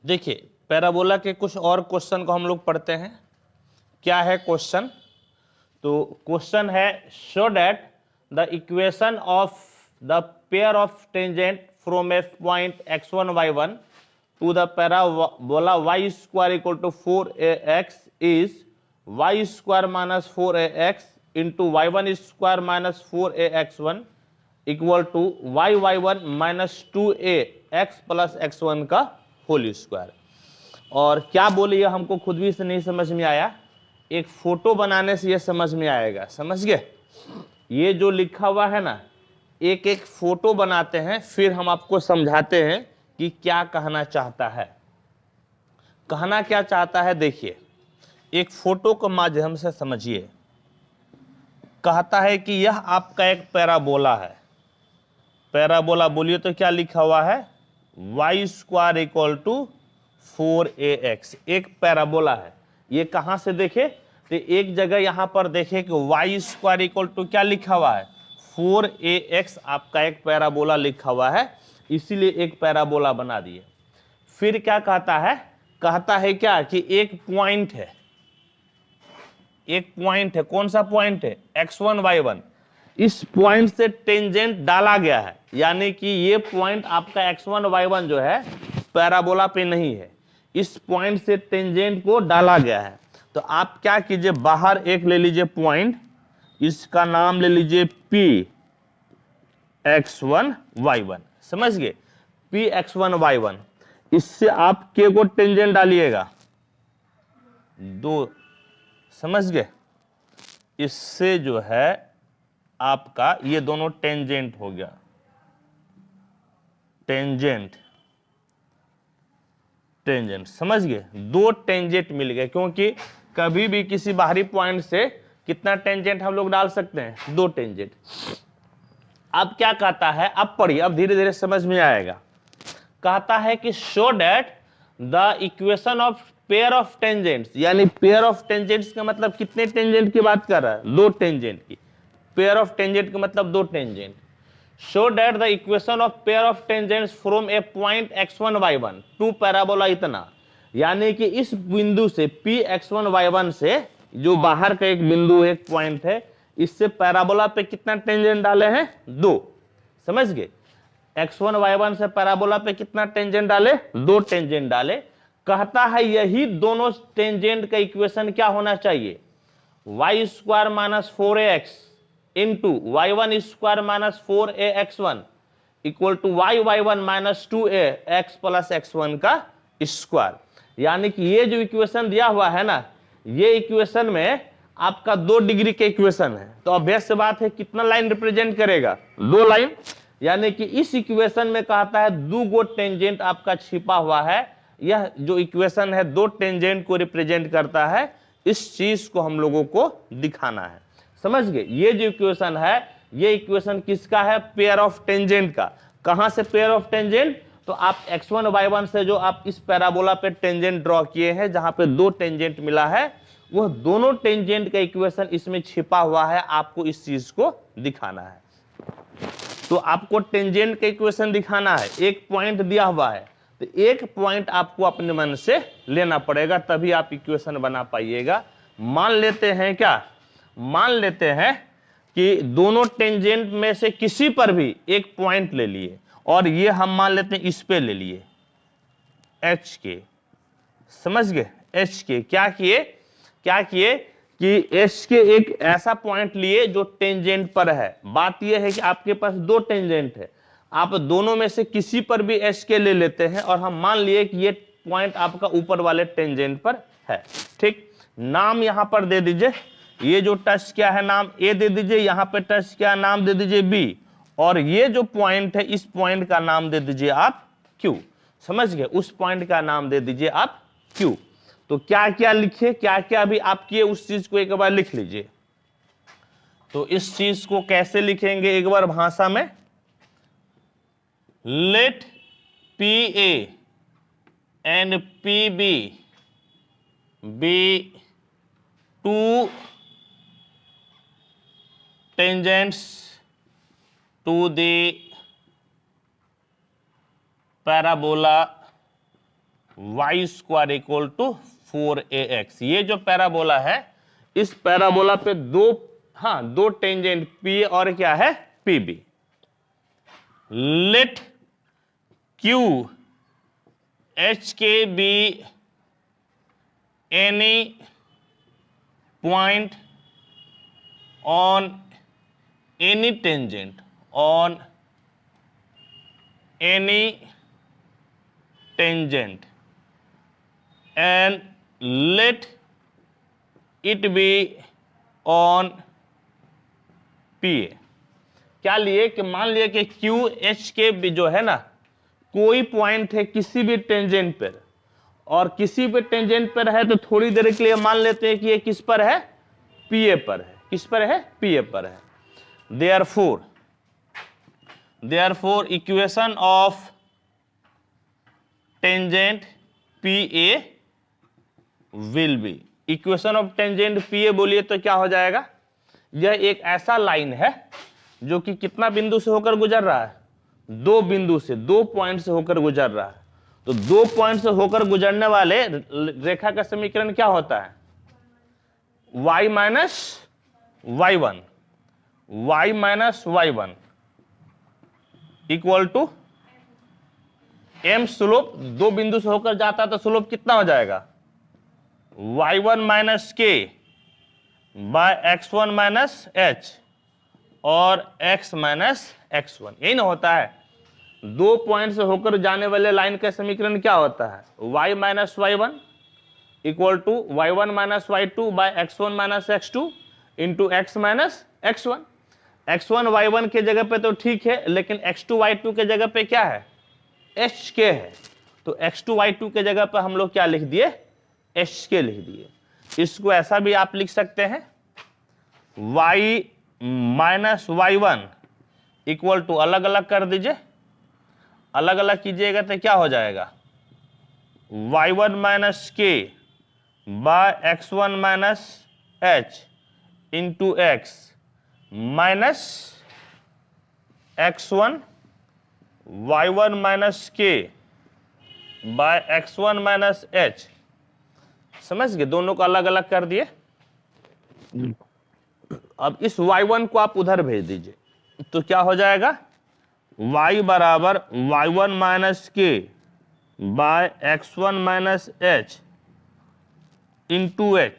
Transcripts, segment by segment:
देखिए पैराबोला के कुछ और क्वेश्चन को हम लोग पढ़ते हैं। क्या है क्वेश्चन? तो क्वेश्चन है show that the equation of the pair of tangent from a point x1 y1 to the parabola y square equal to 4ax is y square minus 4ax into y1 square minus 4ax1 equal to y1 minus 2ax plus x1 का whole square. और क्या बोले ये हमको खुद भी से नहीं समझ में आया, एक फोटो बनाने से ये समझ में आएगा। समझ गए? ये जो लिखा हुआ है ना, एक एक फोटो बनाते हैं फिर हम आपको समझाते हैं कि क्या कहना चाहता है। कहना क्या चाहता है देखिए, एक फोटो के माध्यम से समझिए। कहता है कि यह आपका एक पैराबोला है। पैराबोला बोलिए तो क्या लिखा हुआ है? y square equal to 4ax। एक पैराबोला है। ये कहां से देखे? तो एक जगह यहां पर देखे कि y स्क्वायर इक्वल टू क्या लिखा हुआ है? 4ax आपका एक पैराबोला लिखा हुआ है, इसीलिए एक पैराबोला बना दिए। फिर क्या कहता है? कहता है क्या कि एक पॉइंट है। एक पॉइंट है। कौन सा पॉइंट है? x1 y1। इस पॉइंट से टेंजेंट डाला गया है, यानी कि ये पॉइंट आपका x1 y1 जो है पैराबोला पे नहीं है, इस पॉइंट से टेंजेंट को डाला गया है। तो आप क्या कीजिए, बाहर एक ले लीजिए पॉइंट, इसका नाम ले लीजिए p x1 y1। समझ गए? p x1 y1। इससे आप k को टेंजेंट डालिएगा 2। समझ गए? इससे जो है आपका ये दोनों टेंजेंट हो गया, टेंजेंट टेंजेंट। समझ गए? दो टेंजेंट मिल गए, क्योंकि कभी भी किसी बाहरी पॉइंट से कितना टेंजेंट हम लोग डाल सकते हैं? 2 टेंजेंट। अब क्या कहता है? अब पढ़िए, अब धीरे धीरे समझ में आएगा। कहता है कि show that the equation of pair of tangents, यानी पेयर ऑफ टेंजेंट्स का मतलब कितने टेंजेंट की बात कर रहा है? 2 टेंजेंट की। पेयर ऑफ टेंजेंट का मतलब 2 tangent. Show that the equation of pair of tangents from a point x1 y1 to parabola इतना, यानी कि इस बिंदु से p x1 y1 से, जो बाहर का एक बिंदु एक पॉइंट है, इससे पैराबोला पे कितना टेंजेंट डाले हैं? 2। समझ गए? x1 y1 से पैराबोला पे कितना टेंजेंट डाले? 2 टेंजेंट डाले। कहता है यही दोनों टेंजेंट का इक्वेशन क्या होना चाहिए? y square minus 4ax into y1 square minus 4ax1 equal to y1 minus 2ax plus x1 का स्क्वायर। यानी कि ये जो इक्वेशन दिया हुआ है ना, ये इक्वेशन में आपका 2 डिग्री के इक्वेशन है। तो ऑब्वियस से बात है कितना लाइन रिप्रेजेंट करेगा? 2 लाइन। यानी कि इस इक्वेशन में कहता है 2 गो टेंजेंट आपका छिपा हुआ है। यह जो इक्वेशन है 2 टेंजेंट को रिप्रेजेंट करता है। इस चीज को हम लोगों को दिखाना है। समझ गए? ये जो इक्वेशन है, ये इक्वेशन किसका है? पेयर ऑफ टेंजेंट का। कहां से पेयर ऑफ टेंजेंट? तो आप x1 y1 से जो आप इस पैराबोला पे टेंजेंट ड्रॉ किए हैं, जहां पे 2 टेंजेंट मिला है, वह दोनों टेंजेंट का इक्वेशन इसमें छिपा हुआ है। आपको इस चीज को दिखाना है। तो आपको टेंजेंट का इक्वेशन दिखाना है। एक पॉइंट दिया हुआ है, तो एक पॉइंट आपको अपने मन से लेना पड़ेगा, तभी आप इक्वेशन बना पाइएगा। मान लेते हैं क्या? मान लेते हैं कि दोनों टेंजेंट में से किसी पर भी एक पॉइंट ले लिए, और ये हम मान लेते हैं इस पे ले लिए एच के। समझ गए? एच के क्या किए कि एच के एक ऐसा पॉइंट लिए जो टेंजेंट पर है। बात यह है कि आपके पास 2 टेंजेंट है, आप दोनों में से किसी पर भी एच के ले लेते हैं, और हम मान लिए कि ये पॉइंट आपका ऊपर वाले टेंजेंट पर है। ठीक, नाम यहां पर दे दीजिए। ये जो टच क्या है, नाम ए दे दीजिए। यहां पे टच क्या, नाम दे दीजिए बी। और ये जो पॉइंट है, इस पॉइंट का नाम दे दीजिए आप क्यू। समझ गए? उस पॉइंट का नाम दे दीजिए आप क्यू। तो क्या क्या लिखे, क्या क्या भी आप किए, उस चीज को एक बार लिख लीजिए। तो इस चीज को कैसे लिखेंगे एक बार भाषा में? Let P A and P B be 2 tangents to the parabola y square equal to 4ax। ये जो पैराबोला है, इस पैराबोला पे दो टेंजेंट पी और क्या है, पीबी। लेट क्यू एच के be any point on any tangent and let it be on PA। क्या लिए कि मान लिया कि क्यू एच के भी जो है ना, कोई पॉइंट है किसी भी टेंजेंट पर, और किसी भी टेंजेंट पर है तो थोड़ी देर के लिए मान लेते हैं कि ये किस पर है, पीए पर है। किस पर है, पीए पर है। therefore equation of tangent PA will be, equation of tangent PA बोलिए तो क्या हो जाएगा, यह एक ऐसा लाइन है जो कि कितना बिंदु से होकर गुजर रहा है, दो बिंदु से, 2 पॉइंट से होकर गुजर रहा है। तो 2 पॉइंट से होकर गुजरने वाले रेखा का समीकरण क्या होता है, y minus y1 equal to m slope, 2 बिंदु से होकर जाता है तो स्लोप कितना हो जाएगा, y1 minus k by x1 minus h और x माइनस x1। यही ना होता है, 2 पॉइंट से होकर जाने वाले लाइन का समीकरण क्या होता है, y minus y1 equal to y1 minus y2 by x1 minus x2 into x minus x1। x1 y1 के जगह पे तो ठीक है, लेकिन x2 y2 के जगह पे क्या है, hk है। तो x2 y2 के जगह पे हम लोग क्या लिख दिए, hk लिख दिए। इसको ऐसा भी आप लिख सकते हैं, y minus y1 equal to, अलग अलग कर दीजिए, अलग अलग कीजिएगा तो क्या हो जाएगा, y1 minus k by x1 minus h into x minus x1 y1 minus k by x1 minus h। समझ गए, दोनों को अलग अलग कर दिए। अब इस y1 को आप उधर भेज दीजिए तो क्या हो जाएगा, y बराबर y1 minus k by x1 minus h into h,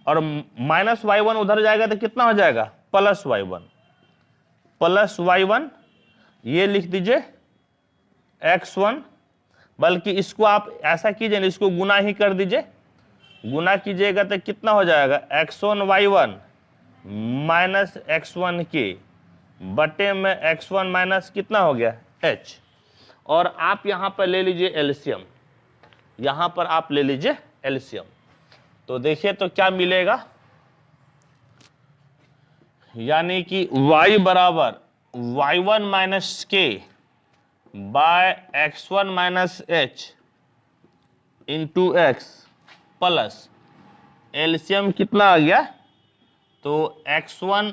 और माइनस y1 उधर जाएगा तो कितना हो जाएगा, प्लस y1, ये लिख दीजिए x1, बल्कि इसको आप ऐसा कीजिए, इसको गुना ही कर दीजिए, गुना कीजिएगा तो कितना हो जाएगा, x1 y1 minus x1 k बटे में x1 माइनस कितना हो गया h। और आप यहां पर ले लीजिए एलसीएम, यहां पर आप ले लीजिए एलसीएम, तो देखिए तो क्या मिलेगा, यानी कि y बराबर y1 minus k by x1 minus h into x plus LCM कितना आ गया, तो x1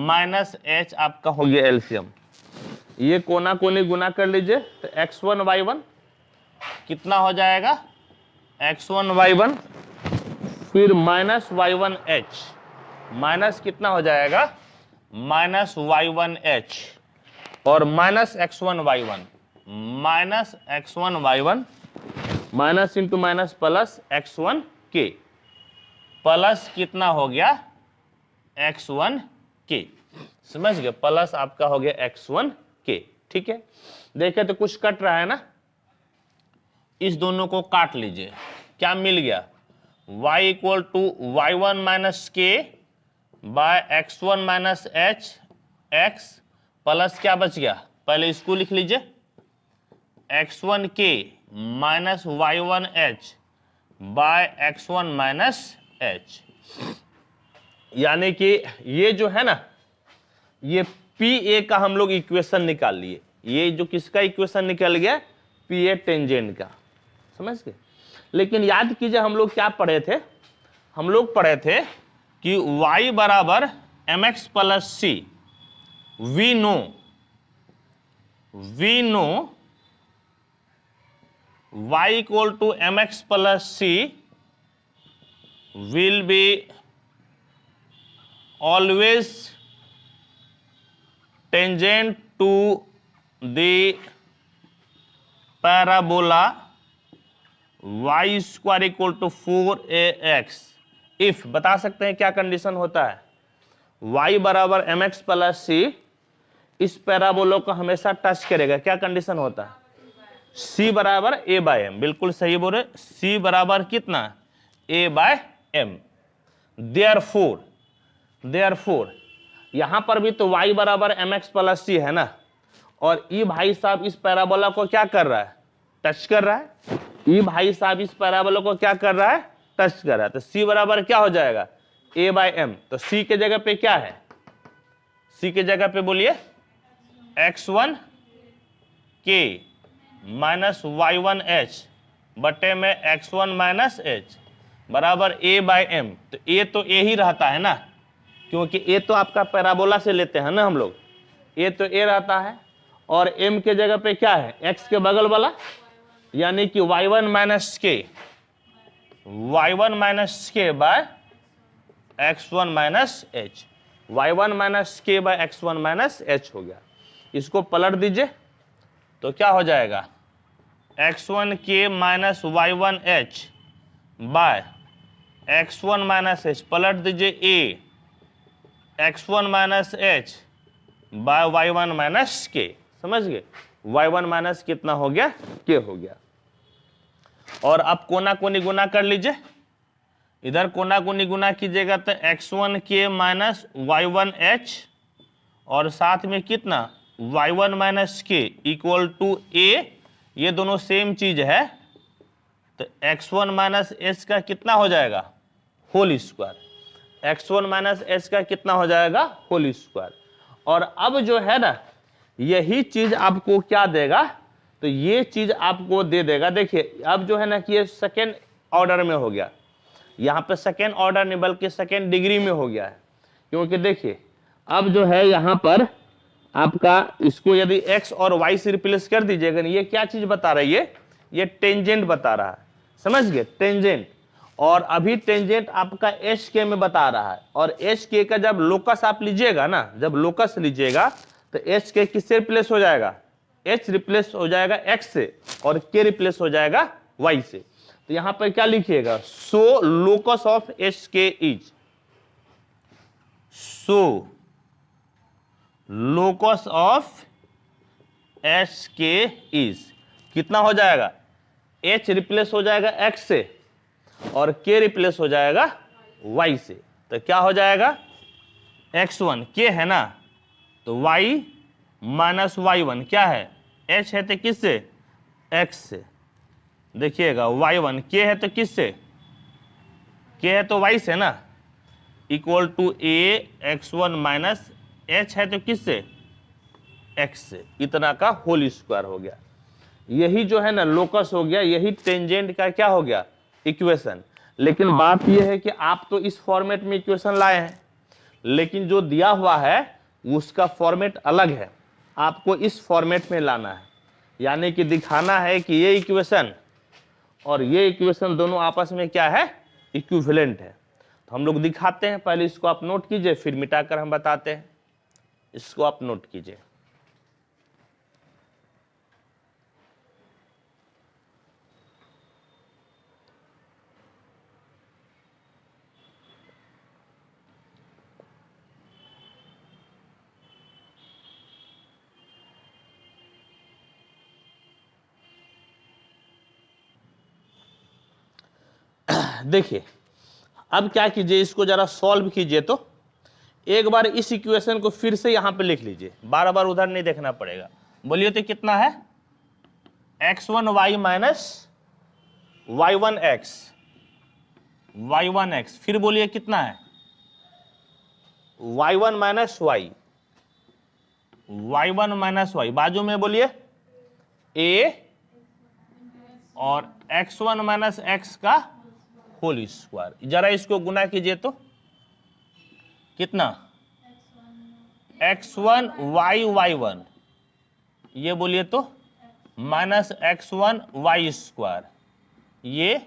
माइनस h आपका हो गया एलसीएम। ये कोना कोनी गुना कर लीजिए तो x1 y1 कितना हो जाएगा, x1 y1 फिर माइनस y1 h, माइनस कितना हो जाएगा, माइनस y1 h और minus x1 y1, minus x1 y1 minus into minus plus x1 k plus कितना हो गया x1 k। समझ गए, प्लस आपका हो गया x1 k। ठीक है, देखे तो कुछ कट रहा है ना, इस दोनों को काट लीजिए, क्या मिल गया, y equal to y1 minus k by x1 minus h x plus क्या बच गया, पहले इसको लिख लीजिए, x1 k minus y1 h by x1 minus h। यानी कि ये जो है ना, ये PA का हम लोग इक्वेशन निकाल लिए, ये जो किसका इक्वेशन निकल गया, PA टेंजेंट का। समझ गए, लेकिन याद कीजिए हम लोग क्या पढ़े थे, हम लोग पढ़े थे कि y बराबर mx plus c, we know y equal to m x plus c will be always tangent to the parabola y square equal to 4ax if, बता सकते हैं क्या कंडीशन होता है, y बराबर एम एक्स प्लस सी इस parabola को हमेशा टच करेगा, क्या कंडीशन होता है, c बराबर a बाय एम, बिल्कुल सही बोले, c बराबर कितना, a बाय एम। देयरफॉर यहां पर भी तो y बराबर एम एक्स प्लस सी है ना, और ई भाई साहब इस पैराबोला को क्या कर रहा है, टच कर रहा है, ई भाई साहब इस पैराबोला को क्या कर रहा है, टच कर रहा है, तो c बराबर क्या हो जाएगा, a बाय एम। तो c के जगह पे क्या है, c के जगह पे बोलिए x1 k माइनस y1h बटे में x1 माइनस h बराबर a बाय एम। तो a तो a ही रहता है ना, क्योंकि a तो आपका पैराबोला से लेते हैं ना हम लोग, a तो a रहता है, और m के जगह पे क्या है, x के बगल वाला, यानी कि y1 minus k by x1 minus h, y1 minus k by x1 minus h हो गया। इसको पलट दीजिए तो क्या हो जाएगा, x1 k minus y1h by x1 minus h, पलट दीजिए a x1 minus h by y1 minus k, समझ गए, y1 माइनस कितना हो गया, k हो गया। और अब कोना कोनी गुना कर लीजिए, इधर कोना कोनी गुना कीजिएगा तो x1 k माइनस y1h और साथ में कितना y1 minus k equal to a, ये दोनों सेम चीज है, तो x1 माइनस h का कितना हो जाएगा, whole square, x1 minus h का कितना हो जाएगा, होल स्क्वायर। और अब जो है ना, यही चीज आपको क्या देगा, तो ये चीज आपको दे देगा, देखिए अब जो है ना कि ये सेकेंड ऑर्डर में हो गया, यहाँ पे सेकेंड ऑर्डर नहीं बल्कि सेकेंड डिग्री में हो गया है, क्योंकि देखिए अब जो है यहाँ पर आपका इसको यदि x और y से रिप्लेस कर दीजिएगा, ये क्या चीज बता रही है, ये टेंजेंट बता रहा है, समझ गए, टेंजेंट। और अभी टेंजेंट आपका एच के में बता रहा है, और एच के का जब लोकस आप लीजिएगा ना, जब लोकस लीजिएगा तो एच के किससे रिप्लेस हो जाएगा, एच रिप्लेस हो जाएगा एक्स से और के रिप्लेस हो जाएगा वाई से। तो यहां पर क्या लिखिएगा, सो लोकस ऑफ एच के is, so locus of H के इज कितना हो जाएगा, एच रिप्लेस हो जाएगा एक्स से और के रिप्लेस हो जाएगा वाई से, तो क्या हो जाएगा x1 के है ना, तो y माइनस y1 क्या है, h है तो किससे, x से, देखिएगा y1 के है तो किससे, के है तो y से ना, equal to a x1 minus h है तो किससे, x से, इतना का होल स्क्वायर हो गया। यही जो है ना लोकस हो गया, यही टेंजेंट का क्या हो गया, इक्वेशन। लेकिन बात यह है कि आप तो इस फॉर्मेट में इक्वेशन लाए हैं, लेकिन जो दिया हुआ है उसका फॉर्मेट अलग है, आपको इस फॉर्मेट में लाना है, यानी कि दिखाना है कि ये इक्वेशन और ये इक्वेशन दोनों आपस में क्या है, इक्विवेलेंट है। तो हम लोग दिखाते हैं, पहले इसको आप नोट कीजिए फिर मिटाकर हम बताते हैं, इसको आप नोट कीजिए। देखिए अब क्या कीजिए, इसको जरा सॉल्व कीजिए, तो एक बार इस इक्वेशन को फिर से यहां पे लिख लीजिए, बार बार उधर नहीं देखना पड़ेगा। बोलिए तो कितना है, x1y माइनस y1x, फिर बोलिए कितना है y1 माइनस y, बाजू में बोलिए a और x1 माइनस x का होल स्क्वायर। जरा इसको गुना कीजिए तो कितना, x1 y y1, ये बोलिए तो माइनस x1 वाई स्क्वायर, ये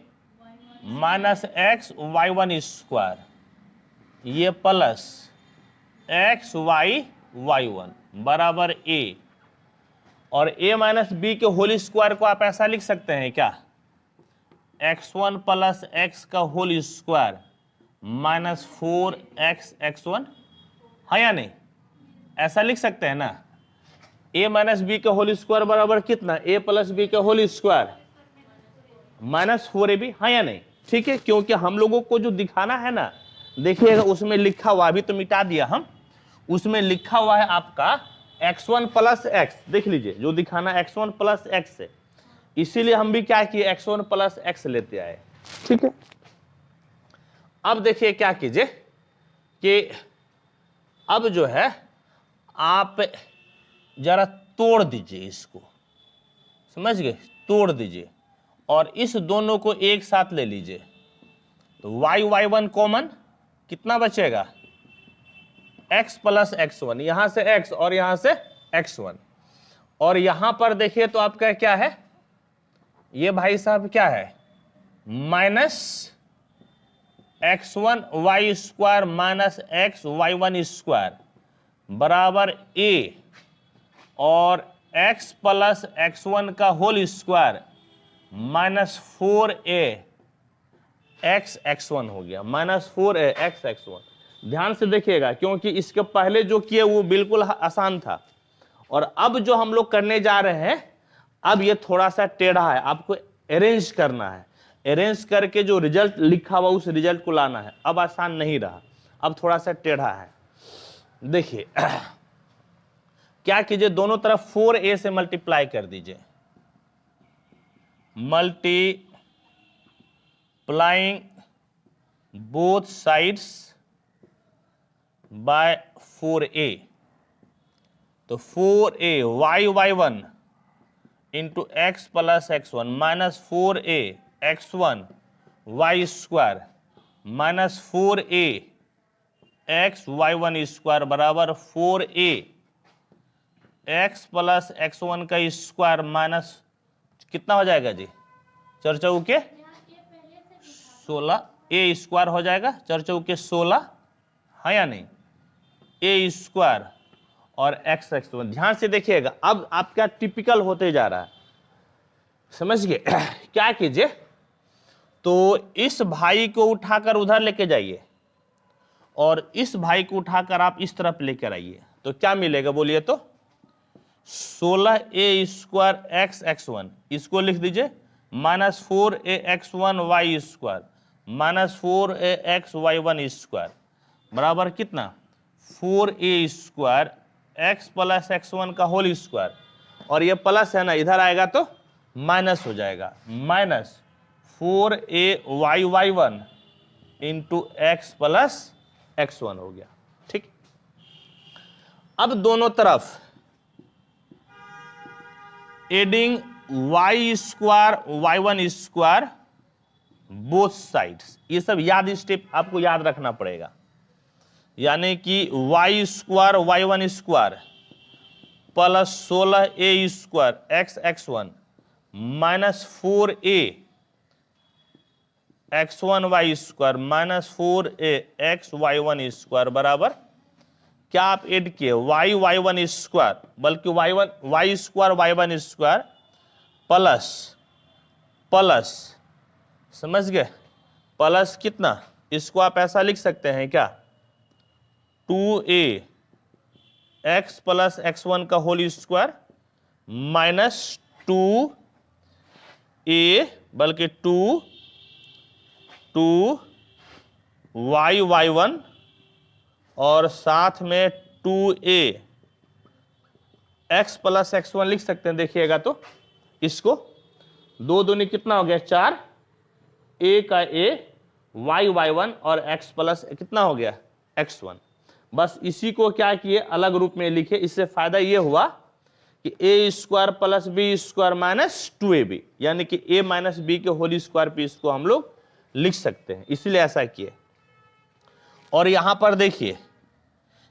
minus x y one square, ये plus x y y one बराबर a, और a माइनस बी के होल स्क्वायर को आप ऐसा लिख सकते हैं क्या, x1 प्लस एक्स का whole square minus 4x x1, है या नहीं, ऐसा लिख सकते हैं ना। a माइनस बी का होल स्क्वायर बराबर कितना, a प्लस बी का होल स्क्वायर माइनस 4ab, हाँ या नहीं, ठीक है। क्योंकि हम लोगों को जो दिखाना है ना, देखिएगा उसमें लिखा हुआ, अभी तो मिटा दिया हम, उसमें लिखा हुआ है आपका x1 प्लस एक्स, देख लीजिए जो दिखाना x1 प्लस एक्स है, इसीलिए हम भी क्या किए x1 प्लस एक्स लेते आए, ठीक है। अब देखिए क्या कीजिए कि अब जो है आप जरा तोड़ दीजिए इसको, समझ गए, तोड़ दीजिए और इस दोनों को एक साथ ले लीजिए, तो वाई वाई वन कॉमन कितना बचेगा, x प्लस x1, यहां से x और यहां से x1, और यहां पर देखिए तो आपका क्या है, ये भाई साहब क्या है, minus x1 y square minus x y one square बराबर a, और x प्लस x1 का whole square minus 4a x x1 हो गया, माइनस 4a x x1। ध्यान से देखिएगा क्योंकि इसके पहले जो किए वो बिल्कुल आसान था, और अब जो हम लोग करने जा रहे हैं अब ये थोड़ा सा टेढ़ा है, आपको अरेंज करना है, अरेंज करके जो रिजल्ट लिखा हुआ उस रिजल्ट को लाना है। अब आसान नहीं रहा, अब थोड़ा सा टेढ़ा है। देखिए क्या कीजिए, दोनों तरफ 4a से मल्टीप्लाई कर दीजिए, multiplying both sides by 4a, तो 4a y y one into x plus x1 minus 4a x1 y square minus 4a x y one square बराबर 4a एक्स प्लस x1 का स्क्वायर माइनस कितना हो जाएगा जी, चरचौ के 16, a square हो जाएगा, चरचौ के 16, है या नहीं, a स्क्वायर और x x1। ध्यान से देखिएगा अब आपका टिपिकल होते जा रहा है, समझ गए। क्या कीजिए, तो इस भाई को उठाकर उधर लेके जाइए और इस भाई को उठाकर आप इस तरफ लेकर आइए, तो क्या मिलेगा बोलिए तो, 16a स्क्वायर एक्स x1, इसको लिख दीजिए minus 4a x1 y square minus 4a x y one square बराबर कितना, 4a square x plus x1 का होल स्क्वायर, और ये प्लस है ना, इधर आएगा तो माइनस हो जाएगा, minus 4a y y one into x plus x1 हो गया, ठीक। अब दोनों तरफ adding y square y one square both sides, ये सब याद स्टेप आपको याद रखना पड़ेगा, यानी कि y square y one square plus 16a square x x1 minus 4a x1 y square minus 4a x y one square बराबर क्या आप ऐड किए, वाई वाई वन स्क्वायर, बल्कि y square y one square plus plus, समझ गए, plus कितना, इसको आप ऐसा लिख सकते हैं क्या, 2a एक्स प्लस x1 का होल स्क्वायर माइनस 2a बल्कि 2 वाई वाई वन और साथ में 2a x प्लस x1 लिख सकते हैं, देखिएगा तो इसको, दो दूनी कितना हो गया 4, a का a वाई वाई वन और x प्लस कितना हो गया x1। बस इसी को क्या किए अलग रूप में लिखे, इससे फायदा ये हुआ कि a square plus b square minus 2ab, यानी कि a माइनस बी के होल स्क्वायर पे इसको हम लोग लिख सकते हैं, इसलिए ऐसा किए। और यहां पर देखिए,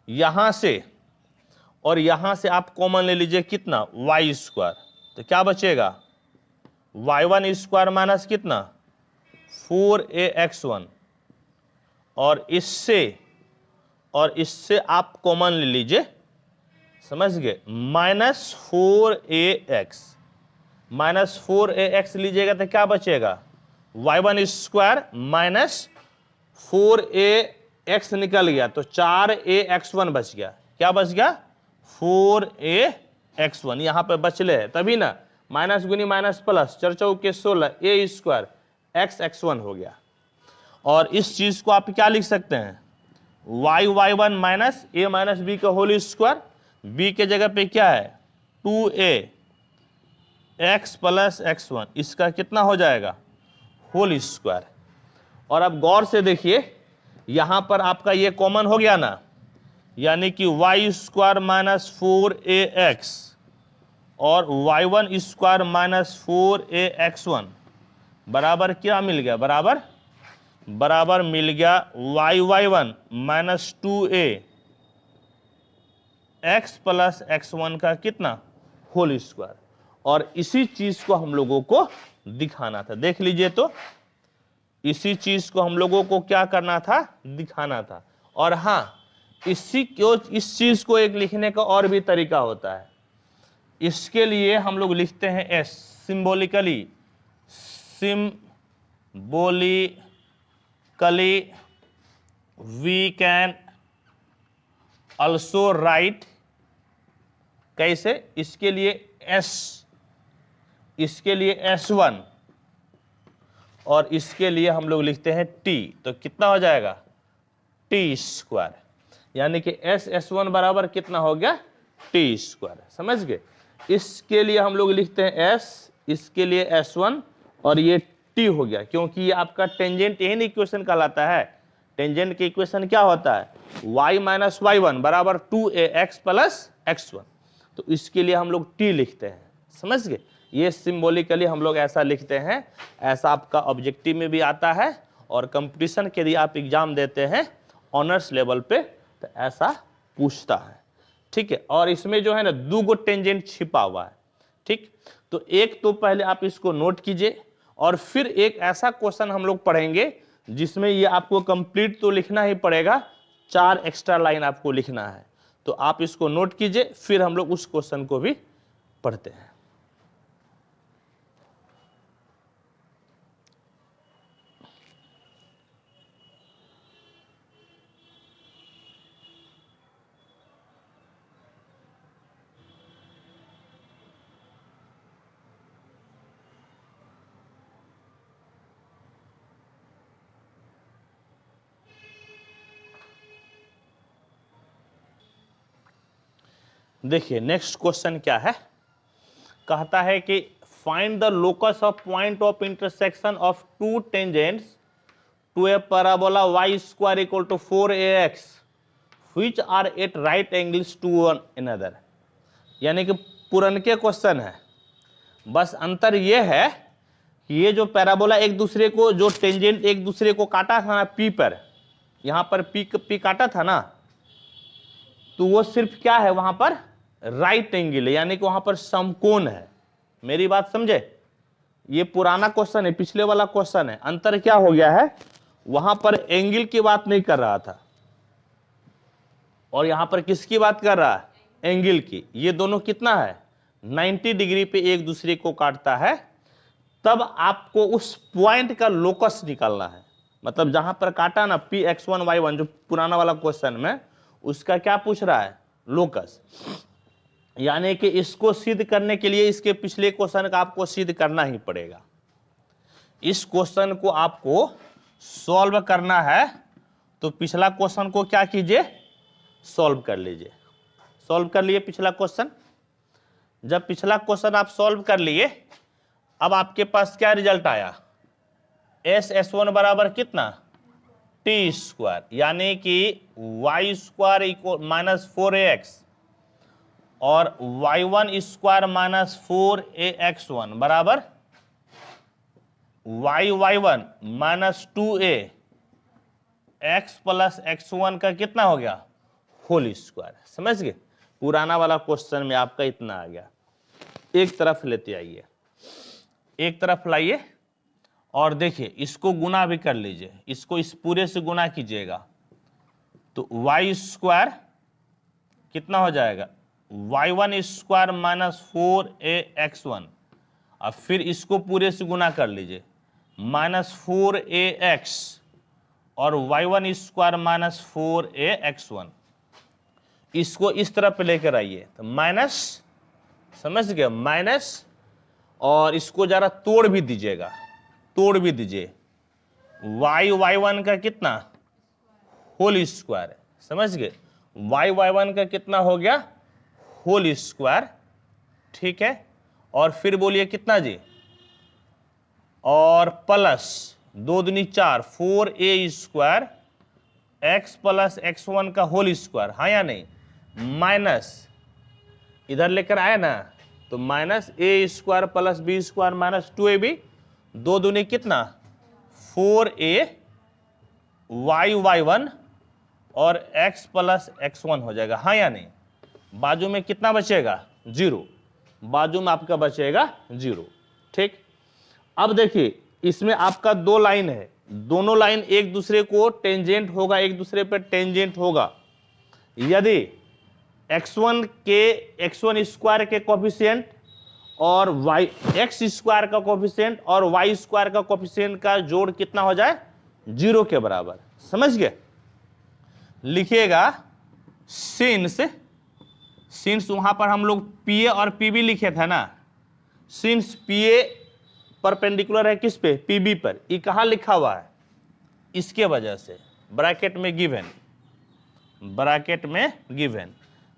यहां से और यहां से आप कॉमन ले लीजिए कितना, वाई स्क्वायर, तो क्या बचेगा, y1 स्क्वायर माइनस कितना 4ax1, और इससे आप कॉमन ले लीजिए, समझ गए, -4ax लीजिएगा तो क्या बचेगा, y1 स्क्वायर माइनस 4ax निकल गया तो 4ax1 बच गया। क्या बच गया, 4ax1 यहां पे बचले है, तभी ना माइनस गुनी माइनस प्लस 4 चौके 16 a स्क्वायर x1 हो गया। और इस चीज को आप क्या लिख सकते हैं, y1 minus a minus b का होल स्क्वायर, b के जगह पे क्या है 2a x प्लस x1, इसका कितना हो जाएगा होल स्क्वायर। और अब गौर से देखिए यहां पर आपका ये कॉमन हो गया ना, यानी कि y स्क्वायर माइनस 4ax और y1 स्क्वायर माइनस 4ax1 बराबर क्या मिल गया, बराबर मिल गया y1 माइनस 2a x प्लस x1 का कितना होल स्क्वायर। और इसी चीज को हम लोगों को दिखाना था, देख लीजिए, तो इसी चीज को हम लोगों को क्या करना था, दिखाना था। और हाँ, इस चीज को एक लिखने का और भी तरीका होता है। इसके लिए हम लोग लिखते हैं s, symbolically we can also write, कैसे, इसके लिए S1 और इसके लिए हम लोग लिखते हैं T, तो कितना हो जाएगा T स्क्वायर, यानी कि S1 बराबर कितना हो गया T स्क्वायर, समझ गए। इसके लिए हम लोग लिखते हैं S, इसके लिए S1 और ये T हो गया, क्योंकि ये आपका टेंजेंट यही इक्वेशन कहलाता है। टेंजेंट की इक्वेशन क्या होता है, y माइनस y1 बराबर 2ax प्लस x1, तो इसके लिए हम लोग T लिखते हैं, समझ गए। ये सिंबॉलिकली हम लोग ऐसा लिखते हैं, ऐसा आपका ऑब्जेक्टिव में भी आता है और कंपटीशन के लिए आप एग्जाम देते हैं ऑनर्स लेवल पे तो ऐसा पूछता है, ठीक है। और इसमें जो है ना 2 गो टेंजेंट छिपा हुआ है, ठीक। तो एक तो पहले आप इसको नोट कीजिए, और फिर एक ऐसा क्वेश्चन हम लोग पढ़ेंगे जिसमें ये आपको कंप्लीट तो लिखना ही पड़ेगा, 4 एक्स्ट्रा लाइन आपको लिखना है। तो आप इसको नोट कीजिए, फिर हम लोग उस क्वेश्चन को भी पढ़ते हैं। देखिए नेक्स्ट क्वेश्चन क्या है, कहता है कि find the locus of point of intersection of 2 tangents to a parabola y square equal to 4ax which are at right angles to one another. यानी कि पुरनके क्वेश्चन है, बस अंतर ये है कि ये जो पैराबोला एक दूसरे को, जो टेंजेंट एक दूसरे को काटा था ना P पर, यहां पर P काटा था ना, तो वो सिर्फ क्या है वहां पर राइट एंगल है, यानी कि वहां पर समकोण है। मेरी बात समझे, ये पुराना क्वेश्चन है, पिछले वाला क्वेश्चन है। अंतर क्या हो गया है, वहां पर एंगल की बात नहीं कर रहा था और यहां पर किसकी बात कर रहा है, एंगल की। ये दोनों कितना है 90 डिग्री पे एक दूसरे को काटता है। तब आपको उस पॉइंट का लोकस निकालना है, मतलब जहां पर काटा ना Px1 y1 जो पुराना वाला क्वेश्चन में, उसका क्या पूछ रहा है, लोकस। यानी कि इसको सिद्ध करने के लिए इसके पिछले क्वेश्चन का आपको सिद्ध करना ही पड़ेगा। इस क्वेश्चन को आपको सॉल्व करना है, तो पिछला क्वेश्चन को क्या कीजिए, सॉल्व कर लीजिए। सॉल्व कर लिए पिछला क्वेश्चन। जब पिछला क्वेश्चन आप सॉल्व कर लिए, अब आपके पास क्या रिजल्ट आया, S1 बराबर कितना T स्क्वायर, यानी कि y square equal minus 4ax और y1 स्क्वायर माइनस 4ax1 बराबर y1 माइनस 2a x प्लस x1 का कितना हो गया होल स्क्वायर। समझ गए, पुराना वाला क्वेश्चन में आपका इतना आ गया। एक तरफ लेते आइए, एक तरफ लाइए और देखिए इसको गुना भी कर लीजिए, इसको इस पूरे से गुना कीजिएगा तो वाई स्क्वायर कितना हो जाएगा, y1 स्क्वायर माइनस 4ax1, अब फिर इसको पूरे से गुना कर लीजिए माइनस 4ax और y1 स्क्वायर माइनस 4ax1, इसको इस तरफ लेकर आइए तो माइनस, समझ गए, माइनस, और इसको जरा तोड़ भी दीजिएगा, तोड़ भी दीजिए, y1 का कितना होल स्क्वायर, समझ गए, y1 का कितना हो गया होल स्क्वायर, ठीक है, और फिर बोलिए कितना जी, और प्लस 2 दूनी 4 4a स्क्वायर x प्लस x1 का होल स्क्वायर, हाँ या नहीं, माइनस इधर लेकर आए ना तो minus a square plus b square minus 2ab, 2 दूनी कितना 4a y1 और x प्लस x1 हो जाएगा, हाँ या नहीं, बाजू में कितना बचेगा 0, बाजू में आपका बचेगा 0, ठीक। अब देखिए इसमें आपका 2 लाइन है, दोनों लाइन एक दूसरे को टेंजेंट होगा, एक दूसरे पर टेंजेंट होगा, यदि x1 स्क्वायर के कोफिशिएंट और x स्क्वायर का कोफिशिएंट और y स्क्वायर का कोफिशिएंट का जोड़ कितना हो जाए 0 के बराबर, समझ गए, लिखिएगा सिंस वहां पर हम लोग PA और PB लिखे थे ना, सिंस PA परपेंडिकुलर है किस पे, PB पर, ये कहाँ लिखा हुआ है, इसके वजह से ब्रैकेट में given,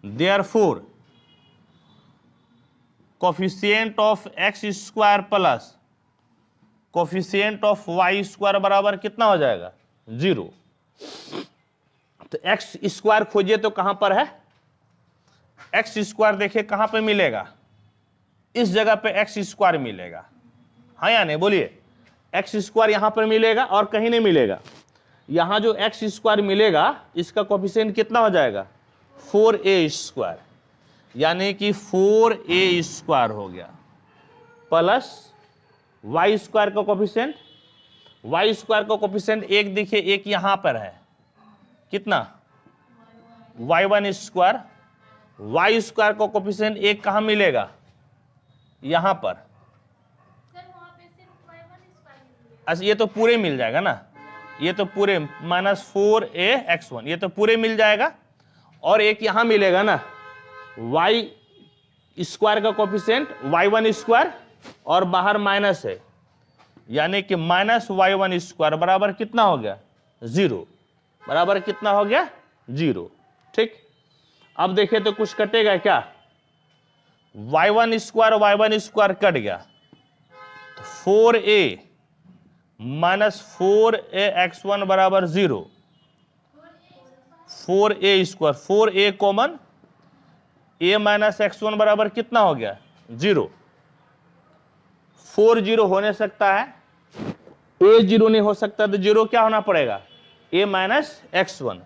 therefore coefficient of x square plus coefficient of y square बराबर कितना हो जाएगा 0। तो x स्क्वायर खोजिए तो कहां पर है, x स्क्वायर देखिए कहां पे मिलेगा, इस जगह पे x स्क्वायर मिलेगा, हाँ या नहीं, बोलिए, x स्क्वायर यहां पर मिलेगा और कहीं नहीं मिलेगा, यहां जो x स्क्वायर मिलेगा इसका कोफिशिएंट कितना हो जाएगा 4a स्क्वायर, यानी कि 4a स्क्वायर हो गया प्लस y स्क्वायर का कोफिशिएंट, y स्क्वायर का कोफिशिएंट एक देखिए, एक यहां पर है कितना y1 स्क्वायर, y स्क्वायर का कोफिशिएंट एक कहां मिलेगा यहां पर, अच्छा ये तो पूरे मिल जाएगा ना, ये तो पूरे माइनस 4ax1 ये तो पूरे मिल जाएगा, और एक यहां मिलेगा ना y स्क्वायर का कोफिशिएंट y1 स्क्वायर और बाहर माइनस है, यानी कि माइनस y1 स्क्वायर बराबर कितना हो गया 0, बराबर कितना हो गया 0, ठीक। अब देखें तो कुछ कटेगा क्या, y1 स्क्वायर कट गया तो 4a माइनस 4ax1 बराबर 0, 4a square 4a common, a minus x1 बराबर कितना हो गया 0, 4 0 होने सकता है, a 0 नहीं हो सकता, तो 0 क्या होना पड़ेगा a minus x1,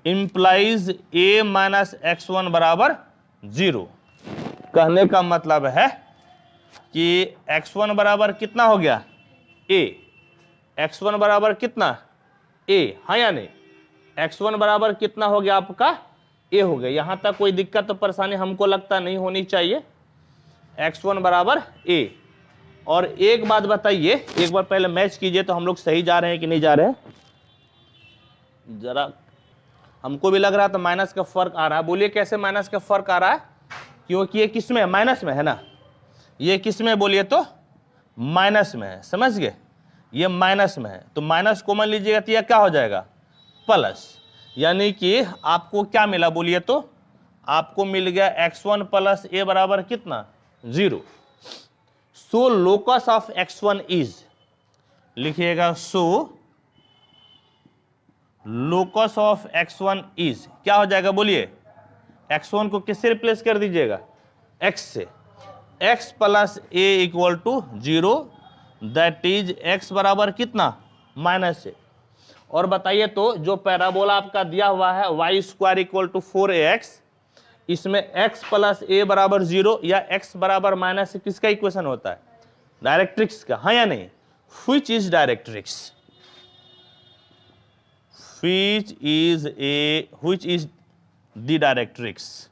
implies a minus x1 बराबर 0, कहने का मतलब है कि x1 बराबर कितना हो गया a, x1 बराबर कितना a, हाँ या नहीं, x1 बराबर कितना हो गया आपका a हो गया, यहां तक कोई दिक्कत तो परेशानी हमको लगता नहीं होनी चाहिए, x1 बराबर a। और एक बात बताइए, एक बार पहले मैच कीजिए तो हम लोग सही जा रहे हैं कि नहीं जा रहे हैं, जरा हमको भी लग रहा था माइनस का फर्क आ रहा है, बोलिए कैसे माइनस का फर्क आ रहा है, क्योंकि ये किस में माइनस में है ना, ये किस में बोलिए तो माइनस में है, समझ गए, ये माइनस में है तो माइनस कॉमन लीजिएगा तो यह क्या हो जाएगा प्लस, यानी कि आपको क्या मिला बोलिए तो, आपको मिल गया x1 प्लस a बराबर कितना 0। सो लोकस ऑफ x1 इज, लिखिएगा सो लोकस ऑफ x1 इज क्या हो जाएगा बोलिए, x1 को किससे रिप्लेस कर दीजिएगा x से, x plus a equal to 0, that is x बराबर कितना माइनस से। और बताइए तो जो पैराबोला आपका दिया हुआ है y square equal to 4ax, इसमें x प्लस ए बराबर 0 या x बराबर माइनस, किसका इक्वेशन होता है? डायरेक्ट्रिक्स का, हाँ या नहीं? Which is directrix? Which is the directrix?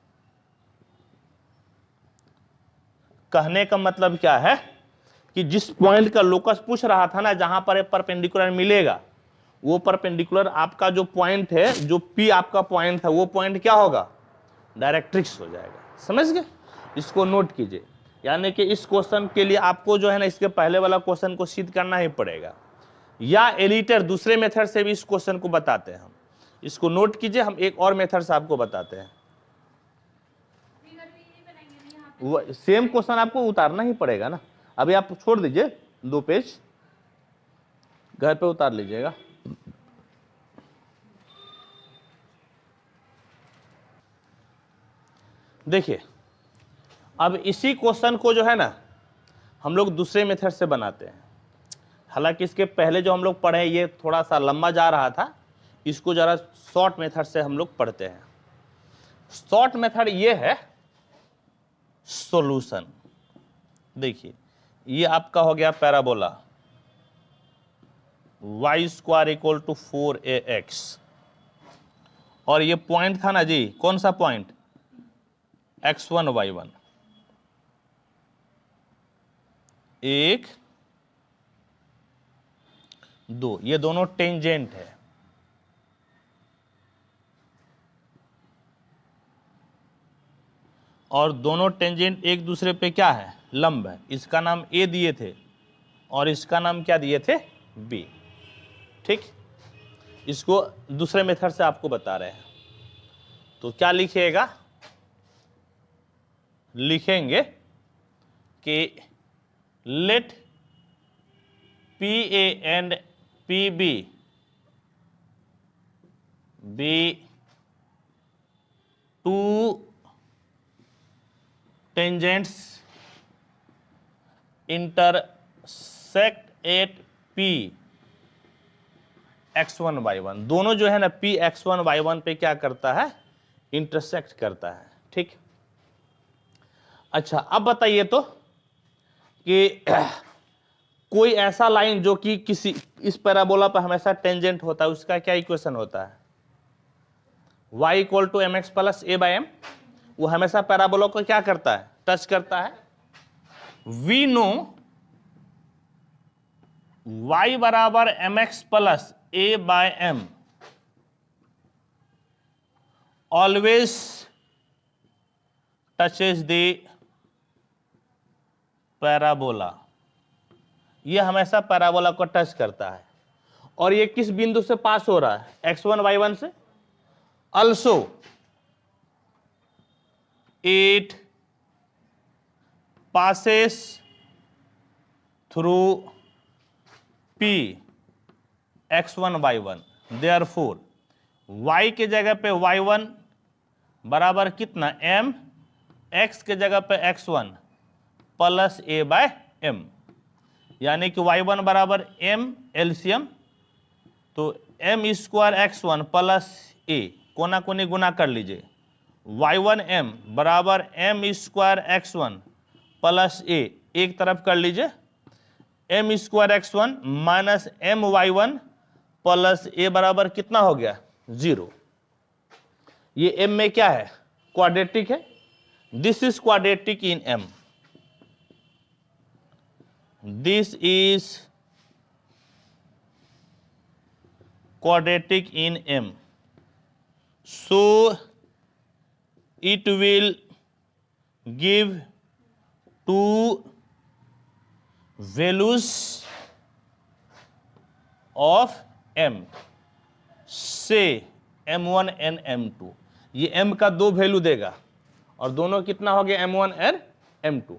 कहने का मतलब क्या है कि जिस पॉइंट का लोकस पूछ रहा था ना, जहां पर एक परपेंडिकुलर मिलेगा, वो परपेंडिकुलर आपका जो पॉइंट है, जो P आपका पॉइंट था, वो पॉइंट क्या होगा? डायरेक्ट्रिक्स हो जाएगा। समझ गए? इसको नोट कीजिए। यानी कि इस क्वेश्चन के लिए आपको जो है ना, इसके पहले वाला क्वेश्चन को सिद्ध करना ही पड़ेगा, या एडिटर दूसरे मेथड से भी इस क्वेश्चन को बताते हैं हम। इसको नोट कीजिए, हम एक और मेथड से आपको बताते हैं। सेम क्वेश्चन आपको उतारना ही पड़ेगा ना। अभी आप छोड़ दीजिए 2 पेज, घर पे उतार लीजिएगा। देखिए, अब इसी क्वेश्चन को जो है ना, हम लोग दूसरे मेथड से बनाते हैं। हालांकि इसके पहले जो हम लोग पढ़े ये थोड़ा सा लंबा जा रहा था, इसको जरा शॉर्ट मेथड से हम लोग पढ़ते हैं। शॉर्ट मेथड ये है सॉल्यूशन। देखिए, ये आपका हो गया parabola y square equal to 4ax, और ये पॉइंट था ना जी, कौन सा पॉइंट? x1 y1। 1 2, ये दोनों टेंजेंट है, और दोनों टेंजेंट एक दूसरे पे क्या है? लंब है। इसका नाम A दिए थे और इसका नाम क्या दिए थे? B। ठीक, इसको दूसरे मेथड से आपको बता रहे हैं। तो क्या लिखिएगा? लिखेंगे कि let PA and PB be two tangents intersect at P x1 y1। दोनों जो है ना P x1 y1 पे क्या करता है? इंटरसेक्ट करता है। ठीक, अच्छा अब बताइए तो कि कोई ऐसा लाइन जो कि किसी इस पैराबोला पर हमेशा टेंजेंट होता है, उसका क्या इक्वेशन होता है? y equal to mx plus a by m। वो हमेशा पैराबोला को क्या करता है? टच करता है। वी नो y बराबर mx plus a by m always touches the parabola. ये हमेशा पैराबोला को टच करता है, और ये किस बिंदु से पास हो रहा है? x1 y1 से। Also it passes through P x1 y1। Therefore y के जगह पे y1 बराबर कितना? m, x के जगह पे x1 plus a by m, यानी कि y1 बराबर m एलसीएम, तो m square x1 plus a, कोना कोनी गुना कर लीजिए। y1m बराबर m square x1 plus a, एक तरफ कर लीजिए। m square x1 minus m y1 plus a बराबर कितना हो गया? 0। ये m में क्या है? क्वाड्रेटिक है। This is quadratic in m। This is quadratic in m, so it will give two values of m, say m1 and m2। ये m का 2 वैल्यू देगा, और दोनों कितना हो गया? m1 और m2।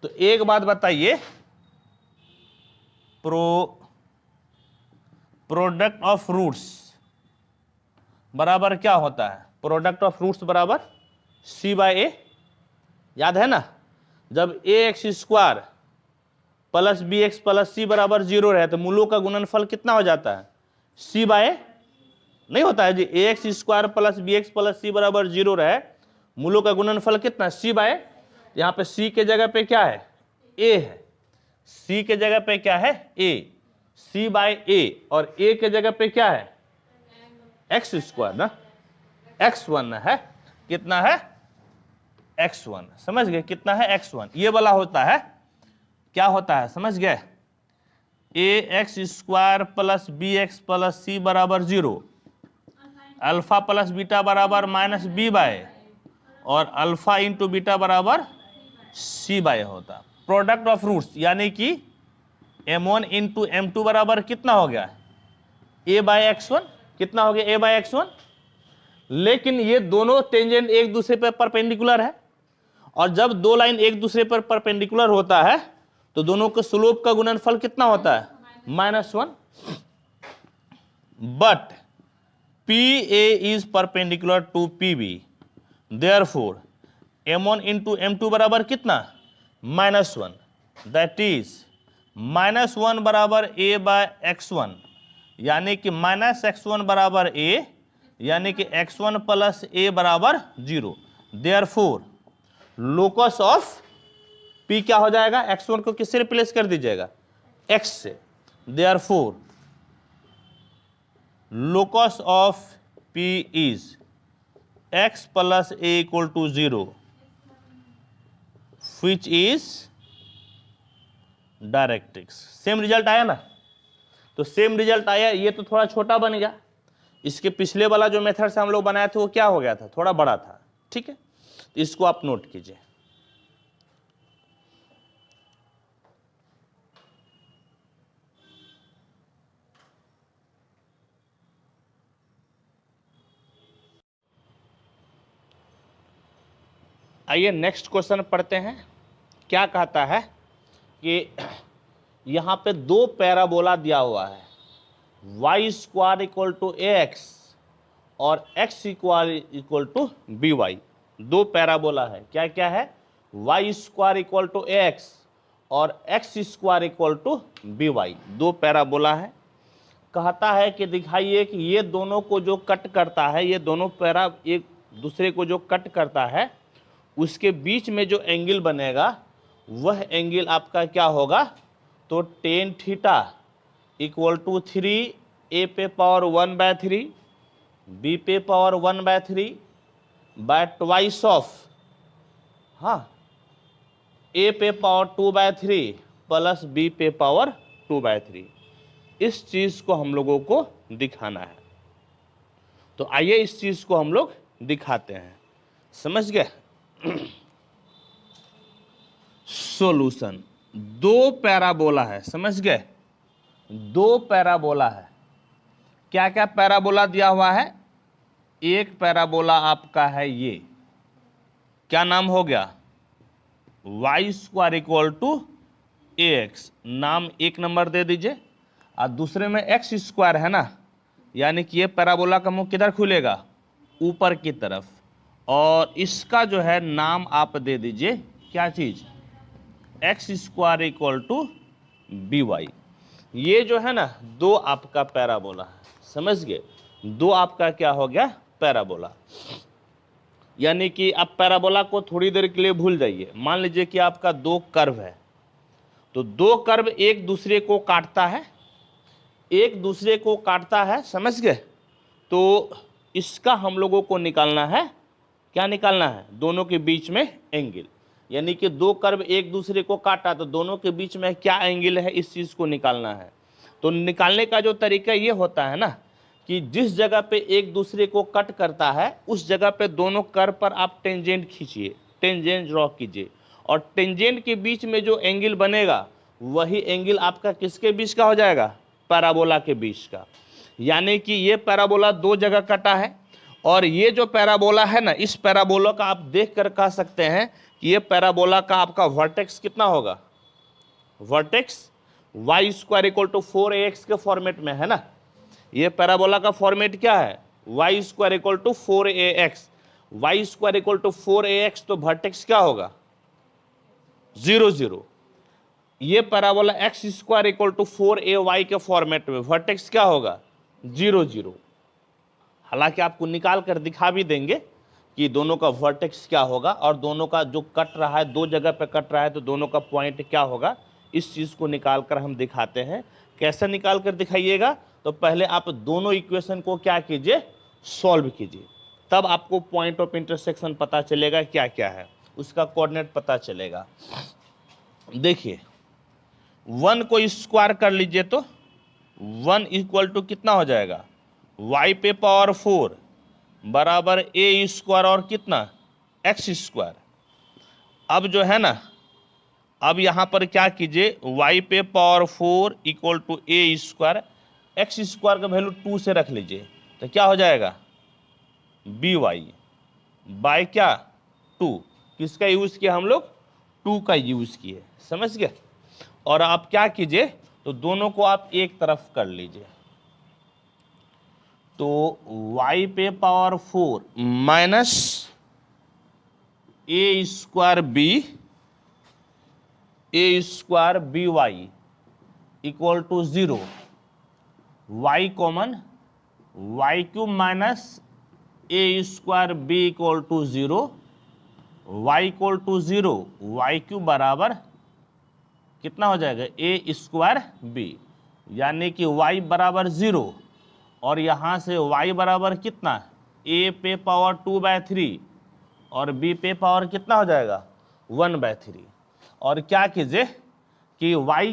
तो एक बात बताइए, प्रोडक्ट ऑफ रूट्स बराबर क्या होता है? प्रोडक्ट ऑफ रूट्स बराबर c बाय ए। याद है ना, जब ax square plus bx plus c बराबर 0 रहे तो मूलों का गुणनफल कितना हो जाता है? c बाय ए नहीं होता है जी। ax square plus bx plus c बराबर 0 रहे मूलों का गुणनफल कितना, c बाय, यहाँ पे c के जगह पे क्या है, a है, c के जगह पे क्या है, a, c बाय a, और a के जगह पे क्या है, x स्क्वायर ना, x1 है, कितना है, x1, समझ गए, कितना है, x1, ये वाला होता है, क्या होता है, समझ गए, ax square plus bx plus c बराबर 0, अल्फा प्लस बीटा बराबर माइनस बी बाय, और अल्फा इंटू बीटा बराबर c बाय होता। प्रोडक्ट ऑफ रूट्स यानी कि m1 इंटू m2 बराबर कितना हो गया, a बाय x1, कितना हो गया, a बाय x1। लेकिन ये दोनों टेंजेंट एक दूसरे पर परपेंडिकुलर है, और जब दो लाइन एक दूसरे पर परपेंडिकुलर होता है तो दोनों के स्लोप का गुणनफल कितना होता है, -1। But PA is perpendicular to PB, therefore m1 into m2 बराबर कितना, -1, दैट इज -1 बराबर a बाय x1, यानी कि -x1 बराबर a, यानी कि x1 प्लस a बराबर 0। देयरफॉर लोकस ऑफ P क्या हो जाएगा, x1 को किससे रिप्लेस कर दीजिएगा, x से। Therefore locus of P is x plus a equal to 0, which is directrix. Same result आया ना, तो सेम रिजल्ट आया, ये तो थोड़ा छोटा बन गया, इसके पिछले वाला जो मेथड से हम लोग बनाए थे वो क्या हो गया था, थोड़ा बड़ा था, ठीक है, तो इसको आप नोट कीजिए। आइए नेक्स्ट क्वेश्चन पढ़ते हैं। क्या कहता है कि यहाँ पे दो पैराबोला दिया हुआ है, y square equal to ax और x square equal to by। दो पैराबोला है, क्या क्या है, y square equal to ax और x square equal to by, दो पैराबोला है। कहता है कि दिखाइए कि ये दोनों को जो कट करता है, ये दोनों पैरा एक दूसरे को जो कट करता है, उसके बीच में जो एंगल बनेगा वह एंगल आपका क्या होगा, तो tan theta equal to 3a पे पावर 1/3 b पे पावर 1/3 बाय ट्वाइस ऑफ, हाँ, a पे पावर 2/3 प्लस b पे पावर 2/3। इस चीज को हम लोगों को दिखाना है, तो आइए इस चीज को हम लोग दिखाते हैं, समझ गए। सॉल्यूशन, दो पैराबोला है, समझ गए, दो पैराबोला है। क्या क्या पैराबोला दिया हुआ है, एक पैराबोला आपका है ये, क्या नाम हो गया, y square equal to ax, नाम एक नंबर दे दीजिए, और दूसरे में x स्क्वायर है ना, यानी कि ये पैराबोला का मुंह किधर खुलेगा, ऊपर की तरफ, और इसका जो है नाम आप दे दीजिए क्या चीज, x square equal to by। ये जो है ना दो आपका पैराबोला है, समझ गए, दो आपका क्या हो गया, पैराबोला। यानी कि आप पैराबोला को थोड़ी देर के लिए भूल जाइए। मान लीजिए कि आपका दो कर्व है, तो दो कर्व एक दूसरे को काटता है, एक दूसरे को काटता है, समझ गए, तो इसका हम लोगों को निकालना है, क्या निकालना है, दोनों के बीच में एंगल। यानी कि दो कर्व एक दूसरे को काटा तो दोनों के बीच में क्या एंगल है, इस चीज को निकालना है। तो निकालने का जो तरीका ये होता है ना कि जिस जगह पे एक दूसरे को कट करता है उस जगह पे दोनों कर्व पर आप टेंजेंट खींचिए, टेंजेंट ड्रॉ कीजिए, और टेंजेंट के बीच में जो एंगल बनेगा वही एंगल आपका किसके बीच का हो जाएगा, पैराबोला के बीच का। यानी कि ये पैराबोला दो जगह कटा है, और ये जो पैराबोला है ना, इस पैराबोला का आप देख कर कह सकते हैं कि ये पैराबोला का आपका वर्टेक्स कितना होगा, vertex y square equal to 4ax के फॉर्मेट में है ना। ये पैराबोला का फॉर्मेट क्या है, y square equal to 4ax, y square equal to 4ax, तो वर्टेक्स क्या होगा, 0 0। ये parabola x square equal to 4ay के फॉर्मेट में वर्टेक्स क्या होगा, 0 0। हालांकि आपको निकाल कर दिखा भी देंगे, कि दोनों का वर्टेक्स क्या होगा और दोनों का जो कट रहा है, दो जगह पे कट रहा है तो दोनों का पॉइंट क्या होगा, इस चीज़ को निकाल कर हम दिखाते हैं। कैसे निकाल कर दिखाइएगा, तो पहले आप दोनों इक्वेशन को क्या कीजिए, सॉल्व कीजिए, तब आपको पॉइंट ऑफ इंटरसेक्शन पता चलेगा क्या क्या है, उसका कोऑर्डिनेट पता चलेगा। देखिए 1 को स्क्वायर कर लीजिए तो 1 इक्वल टू कितना हो जाएगा, y पे पावर 4 बराबर a स्क्वायर और कितना x स्क्वायर। अब जो है ना, अब यहाँ पर क्या कीजिए, y पे power 4 equal to a square, x square का वैल्यू 2 से रख लीजिए तो क्या हो जाएगा, by बाय क्या 2, किसका यूज़ किया हम लोग, 2 का यूज़ किए, समझ गए। और आप क्या कीजिए, तो दोनों को आप एक तरफ कर लीजिए, तो y पे power 4 minus a square b y equal to 0, y common, y cube minus a square b equal to 0, y equal to 0, y cube बराबर कितना हो जाएगा, a स्क्वायर बी, यानी कि y बराबर 0 और यहाँ से y बराबर कितना, a पे पावर 2/3 और b पे पावर कितना हो जाएगा 1/3। और क्या कीजिए कि y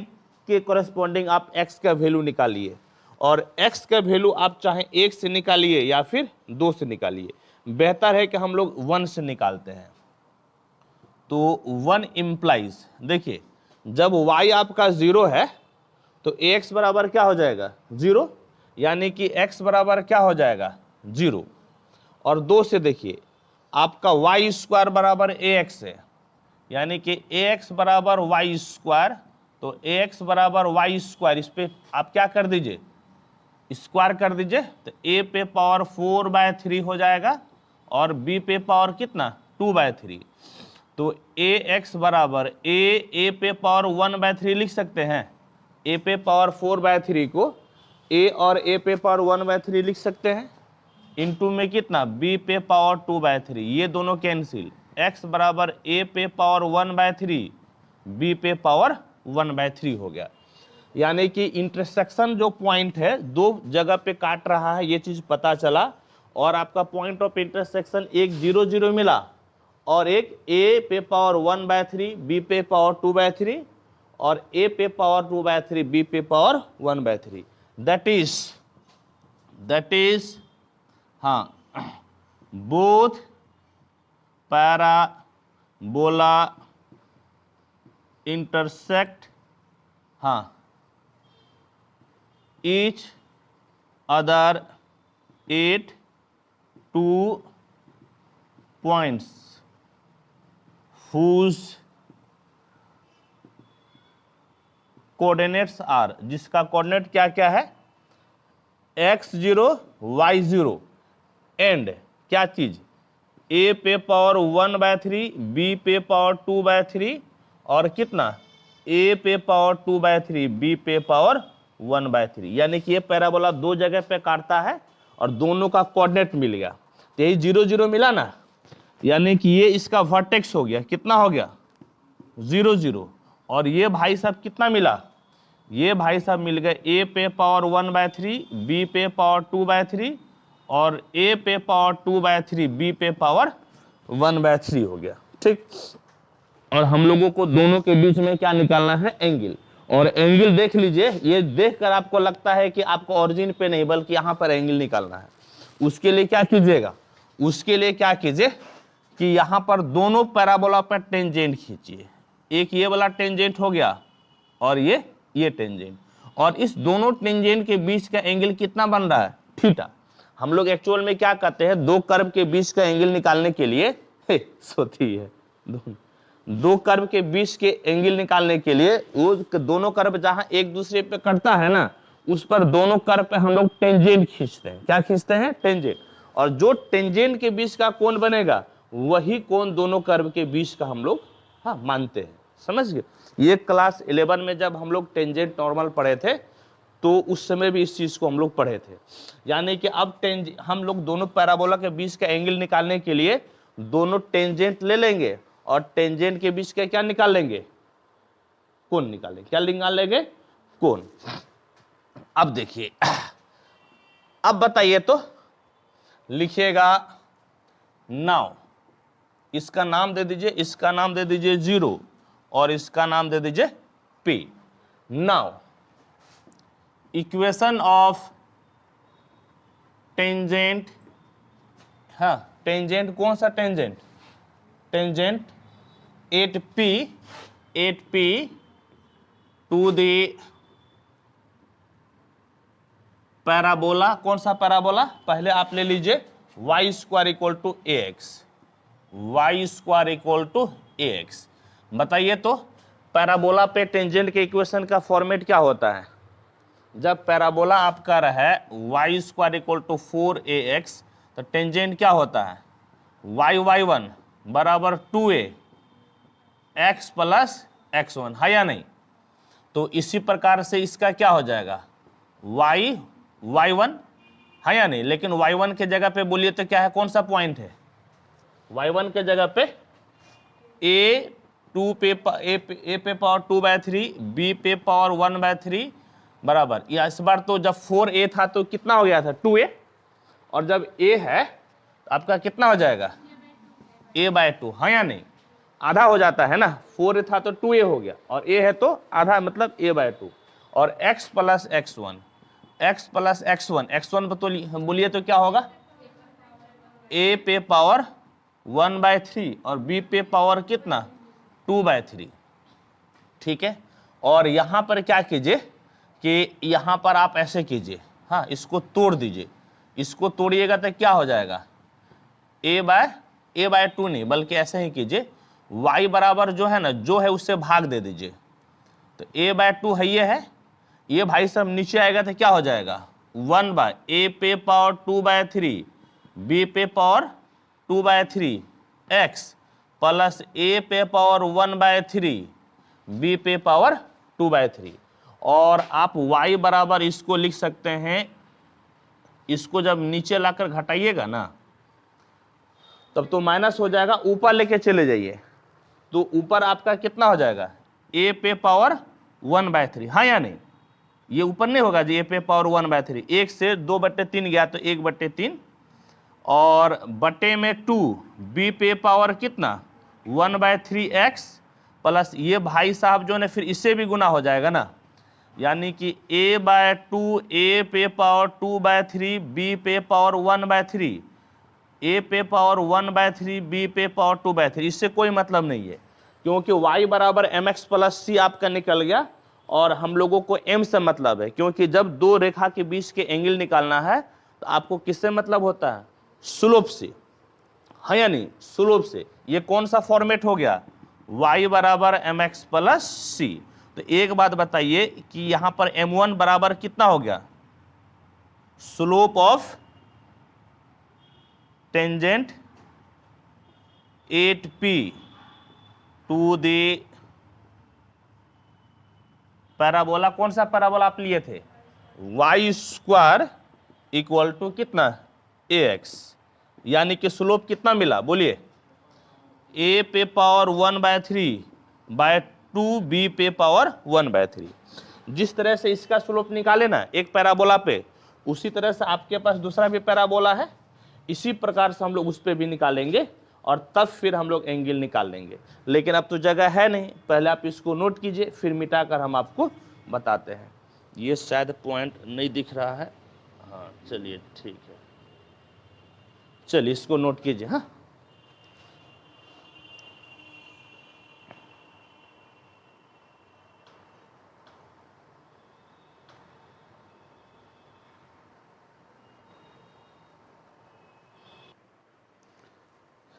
के कोरेस्पॉन्डिंग आप x का वैल्यू निकालिए, और x का वैल्यू आप चाहे 1 से निकालिए या फिर 2 से निकालिए, बेहतर है कि हम लोग 1 से निकालते हैं। तो 1 इम्प्लाइज, देखिए जब y आपका 0 है तो ax बराबर क्या हो जाएगा 0, यानी कि x बराबर क्या हो जाएगा 0। और 2 से देखिए आपका y स्क्वायर बराबर ax है, यानी कि ax बराबर y स्क्वायर, तो ax बराबर y स्क्वायर, इस पे आप क्या कर दीजिए, स्क्वायर कर दीजिए, तो a पे पावर 4/3 हो जाएगा और b पे पावर कितना 2/3। तो ax बराबर a पे पावर 1/3 लिख सकते हैं, a पे पावर 4/3 को a और a पे पावर 1/3 लिख सकते हैं, इनटू में कितना b पे पावर 2/3, ये दोनों कैंसिल, x बराबर a पे पावर 1/3 b पे पावर 1/3 हो गया। यानी कि इंटरसेक्शन जो पॉइंट है दो जगह पे काट रहा है, ये चीज पता चला। और आपका पॉइंट ऑफ इंटरसेक्शन एक 0 0 मिला और एक a पे पावर 1/3 b पे पावर 2/3 और a पे पावर 2/3 b पे पावर 1/3, दैट इज हाँ both parabola intersect each other at 2 points whose coordinates are, जिसका कोऑर्डिनेट क्या क्या है x0 y0 एंड क्या चीज a पे पावर 1/3 b पे पावर 2/3 और कितना a पे पावर 2/3 b पे पावर 1/3, यानी कि ये पैराबोला दो जगह पे काटता है और दोनों का कोऑर्डिनेट मिल गया, तो यही 0 0 मिला ना, यानी कि ये इसका वर्टेक्स हो गया, कितना हो गया 0 0। और ये भाई साहब कितना मिला, ये भाई साहब मिल गए a पे पावर 1/3 b पे पावर 2/3 और a पे पावर 2/3 b पे पावर 1/3 हो गया, ठीक। और हम लोगों को दोनों के बीच में क्या निकालना है, एंगल। और एंगल देख लीजिए, ये देखकर आपको लगता है कि आपको ओरिजिन पे नहीं बल्कि यहाँ पर एंगल निकालना है, उसके लिए क्या कीजिएगा, उसके लिए क्या कीजिए कि यहाँ पर दोनों पैराबोला पर टेंजेंट खींचिए, एक ये वाला टेंजेंट हो गया और ये टेंजेंट, और इस दोनों टेंजेंट के बीच का एंगल कितना बन रहा है, थीटा। हम लोग एक्चुअल में क्या कहते हैं, दो कर्व के बीच का एंगल निकालने के लिए सोती है दो कर्व के बीच के एंगल निकालने के लिए वो दोनों कर्व जहां एक दूसरे पे कटता है ना, उस पर दोनों कर्व पे हम लोग टेंजेंट खींचते हैं, क्या खींचते हैं, टेंजेंट। और जो टेंजेंट के बीच का कोण बनेगा वही कोण दोनों कर्व के बीच का हम लोग मानते हैं, समझ गए। ये क्लास 11 में जब हम लोग टेंजेंट नॉर्मल पढ़े थे तो उस समय भी इस चीज को हम लोग पढ़े थे। यानी कि अब हम लोग दोनों पैराबोला के बीच का एंगल निकालने के लिए दोनों टेंजेंट ले लेंगे और टेंजेंट के बीच का क्या निकाल लेंगे, कोण निकालेंगे। क्या निकाल लेंगे, कोण। अब देखिए, अब बताइए तो लिखिएगा, नाउ इसका नाम दे दीजिए, इसका नाम दे दीजिए 0 और इसका नाम दे दीजिए P। Now equation of tangent, हाँ टेंजेंट कौन सा tangent, tangent 8P to the parabola. कौन सा पैराबोला, पहले आप ले लीजिए y square equal to ax, y square equal to ax। बताइए तो पैराबोला पे टेंजेंट के इक्वेशन का फॉर्मेट क्या होता है। जब पैराबोला आपका रहे y square equal to 4ax तो टेंजेंट क्या होता है, y1 बराबर 2a x प्लस x1, है या नहीं। तो इसी प्रकार से इसका क्या हो जाएगा, y1 है या नहीं। लेकिन y1 के जगह पे बोलिए तो क्या है, कौन सा पॉइंट है, y1 के जगह पे a पे पावर 2/3 b पे पावर 1/3 बराबर। या इस बार तो जब 4a था तो कितना हो गया था, 2a, और जब a है तो आपका कितना हो जाएगा, a/2, है या नहीं। आधा हो जाता है ना, 4a था तो 2a हो गया और a है तो आधा, मतलब a/2। और x प्लस x1 पर तो बोलिए तो क्या होगा, a पे पावर 1/3 और b पे पावर कितना, 2/3। ठीक है। और यहां पर क्या कीजिए कि यहां पर आप ऐसे कीजिए, हाँ इसको तोड़ दीजिए, इसको तोड़िएगा तो क्या हो जाएगा, a/2 नहीं बल्कि ऐसे ही कीजिए, y बराबर जो है ना, जो है उससे भाग दे दीजिए। तो a/2 है, ये भाई सब नीचे आएगा तो क्या हो जाएगा, 1/a पे पावर 2/3 b पे पावर 2/3 x प्लस a पे पावर 1/3 b पे पावर 2/3। और आप y बराबर इसको लिख सकते हैं, इसको जब नीचे लाकर घटाइएगा ना तब तो माइनस हो जाएगा, ऊपर लेके चले जाइए तो ऊपर आपका कितना हो जाएगा, a पे पावर 1/3, हाँ या नहीं। ये ऊपर नहीं होगा जी, a पे पावर 1/3, 1 से 2/3 गया तो 1/3 और बटे में 2 b पे पावर कितना 1/3x प्लस ये भाई साहब जो है फिर इससे भी गुना हो जाएगा ना, यानी कि a/2 a पे पावर 2/3 b पे पावर 1/3 a पे पावर 1/3 b पे पावर 2/3। इससे कोई मतलब नहीं है क्योंकि y बराबर mx प्लस c आपका निकल गया और हम लोगों को m से मतलब है, क्योंकि जब दो रेखा के बीच के एंगल निकालना है तो आपको किससे मतलब होता है, स्लोप से, है या नहीं, स्लोप से। ये कौन सा फॉर्मेट हो गया, y बराबर mx प्लस c। तो एक बात बताइए कि यहां पर m1 बराबर कितना हो गया, slope of tangent 8p to the parabola. कौन सा पैराबोला आप लिए थे, y स्क्वायर इक्वल टू कितना ax, यानी कि स्लोप कितना मिला बोलिए, a पे पावर 1/3/2 b पे पावर 1/3। जिस तरह से इसका स्लोप निकाले ना एक पैराबोला पे, उसी तरह से आपके पास दूसरा भी पैराबोला है, इसी प्रकार से हम लोग उस पर भी निकालेंगे और तब फिर हम लोग एंगल निकाल लेंगे। लेकिन अब तो जगह है नहीं, पहले आप इसको नोट कीजिए फिर मिटाकर हम आपको बताते हैं। ये शायद पॉइंट नहीं दिख रहा है, हाँ चलिए ठीक है, चलिए इसको नोट कीजिए। हाँ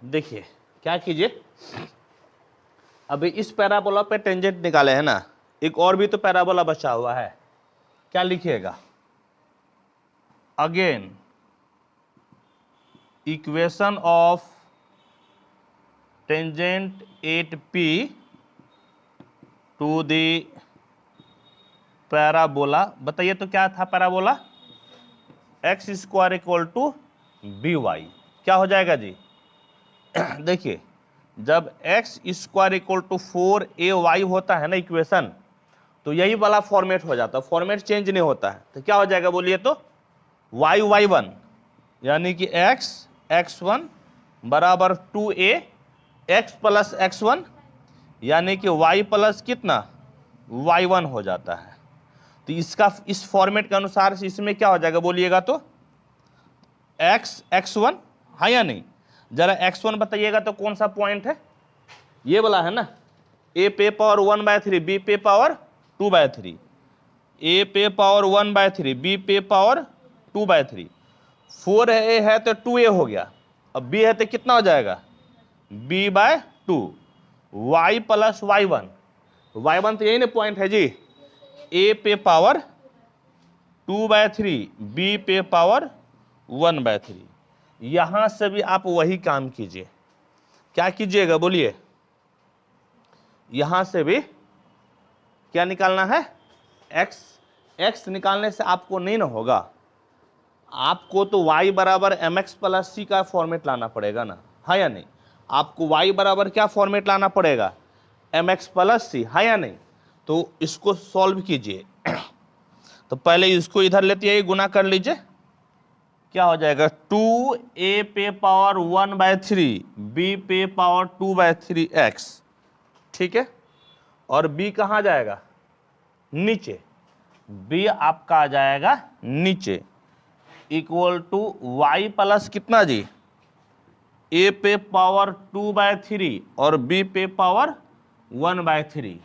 देखिए क्या कीजिए, अभी इस पैराबोला पे टेंजेंट निकाले है ना, एक और भी तो पैराबोला बचा हुआ है, क्या लिखिएगा, again equation of tangent 8p to the parabola, बताइए तो क्या था parabola? X square equal to b y. क्या हो जाएगा जी? देखिए जब x square equal to 4ay होता है ना इक्वेशन, तो यही वाला फॉर्मेट हो जाता है, फॉर्मेट चेंज नहीं होता है। तो क्या हो जाएगा बोलिए तो? y1 यानी कि x1 बराबर 2a x प्लस x1 यानी कि y प्लस कितना y1 हो जाता है। तो इसका इस फॉर्मेट के अनुसार से इसमें क्या हो जाएगा बोलिएगा तो? x1 है या नहीं? जरा x1 बताइएगा तो कौन सा पॉइंट है? ये वाला है ना, a पे पावर 1/3 b पे पावर 2/3, a पे पावर 1/3 b पे पावर 2/3। 4a है तो 2a हो गया, अब b है तो कितना हो जाएगा? b/2 y plus y1। y1 तो यही ना पॉइंट है जी, a पे पावर 2/3 b पे पावर 1/3। यहां से भी आप वही काम कीजिए। क्या कीजिएगा बोलिए? यहां से भी क्या निकालना है? x निकालने से आपको नहीं ना होगा, आपको तो y बराबर mx प्लस c का फॉर्मेट लाना पड़ेगा ना, है या नहीं? आपको y बराबर क्या फॉर्मेट लाना पड़ेगा? mx प्लस c, है या नहीं? तो इसको सॉल्व कीजिए। तो पहले इसको इधर लेते आइए, गुना कर लीजिए। क्या हो जाएगा? 2a पे पावर 1/3 b पे पावर 2/3x, ठीक है। और b कहाँ जाएगा? नीचे। b आपका आ जाएगा नीचे, इक्वल टू y प्लस कितना जी? a पे पावर 2/3 और b पे पावर 1/3,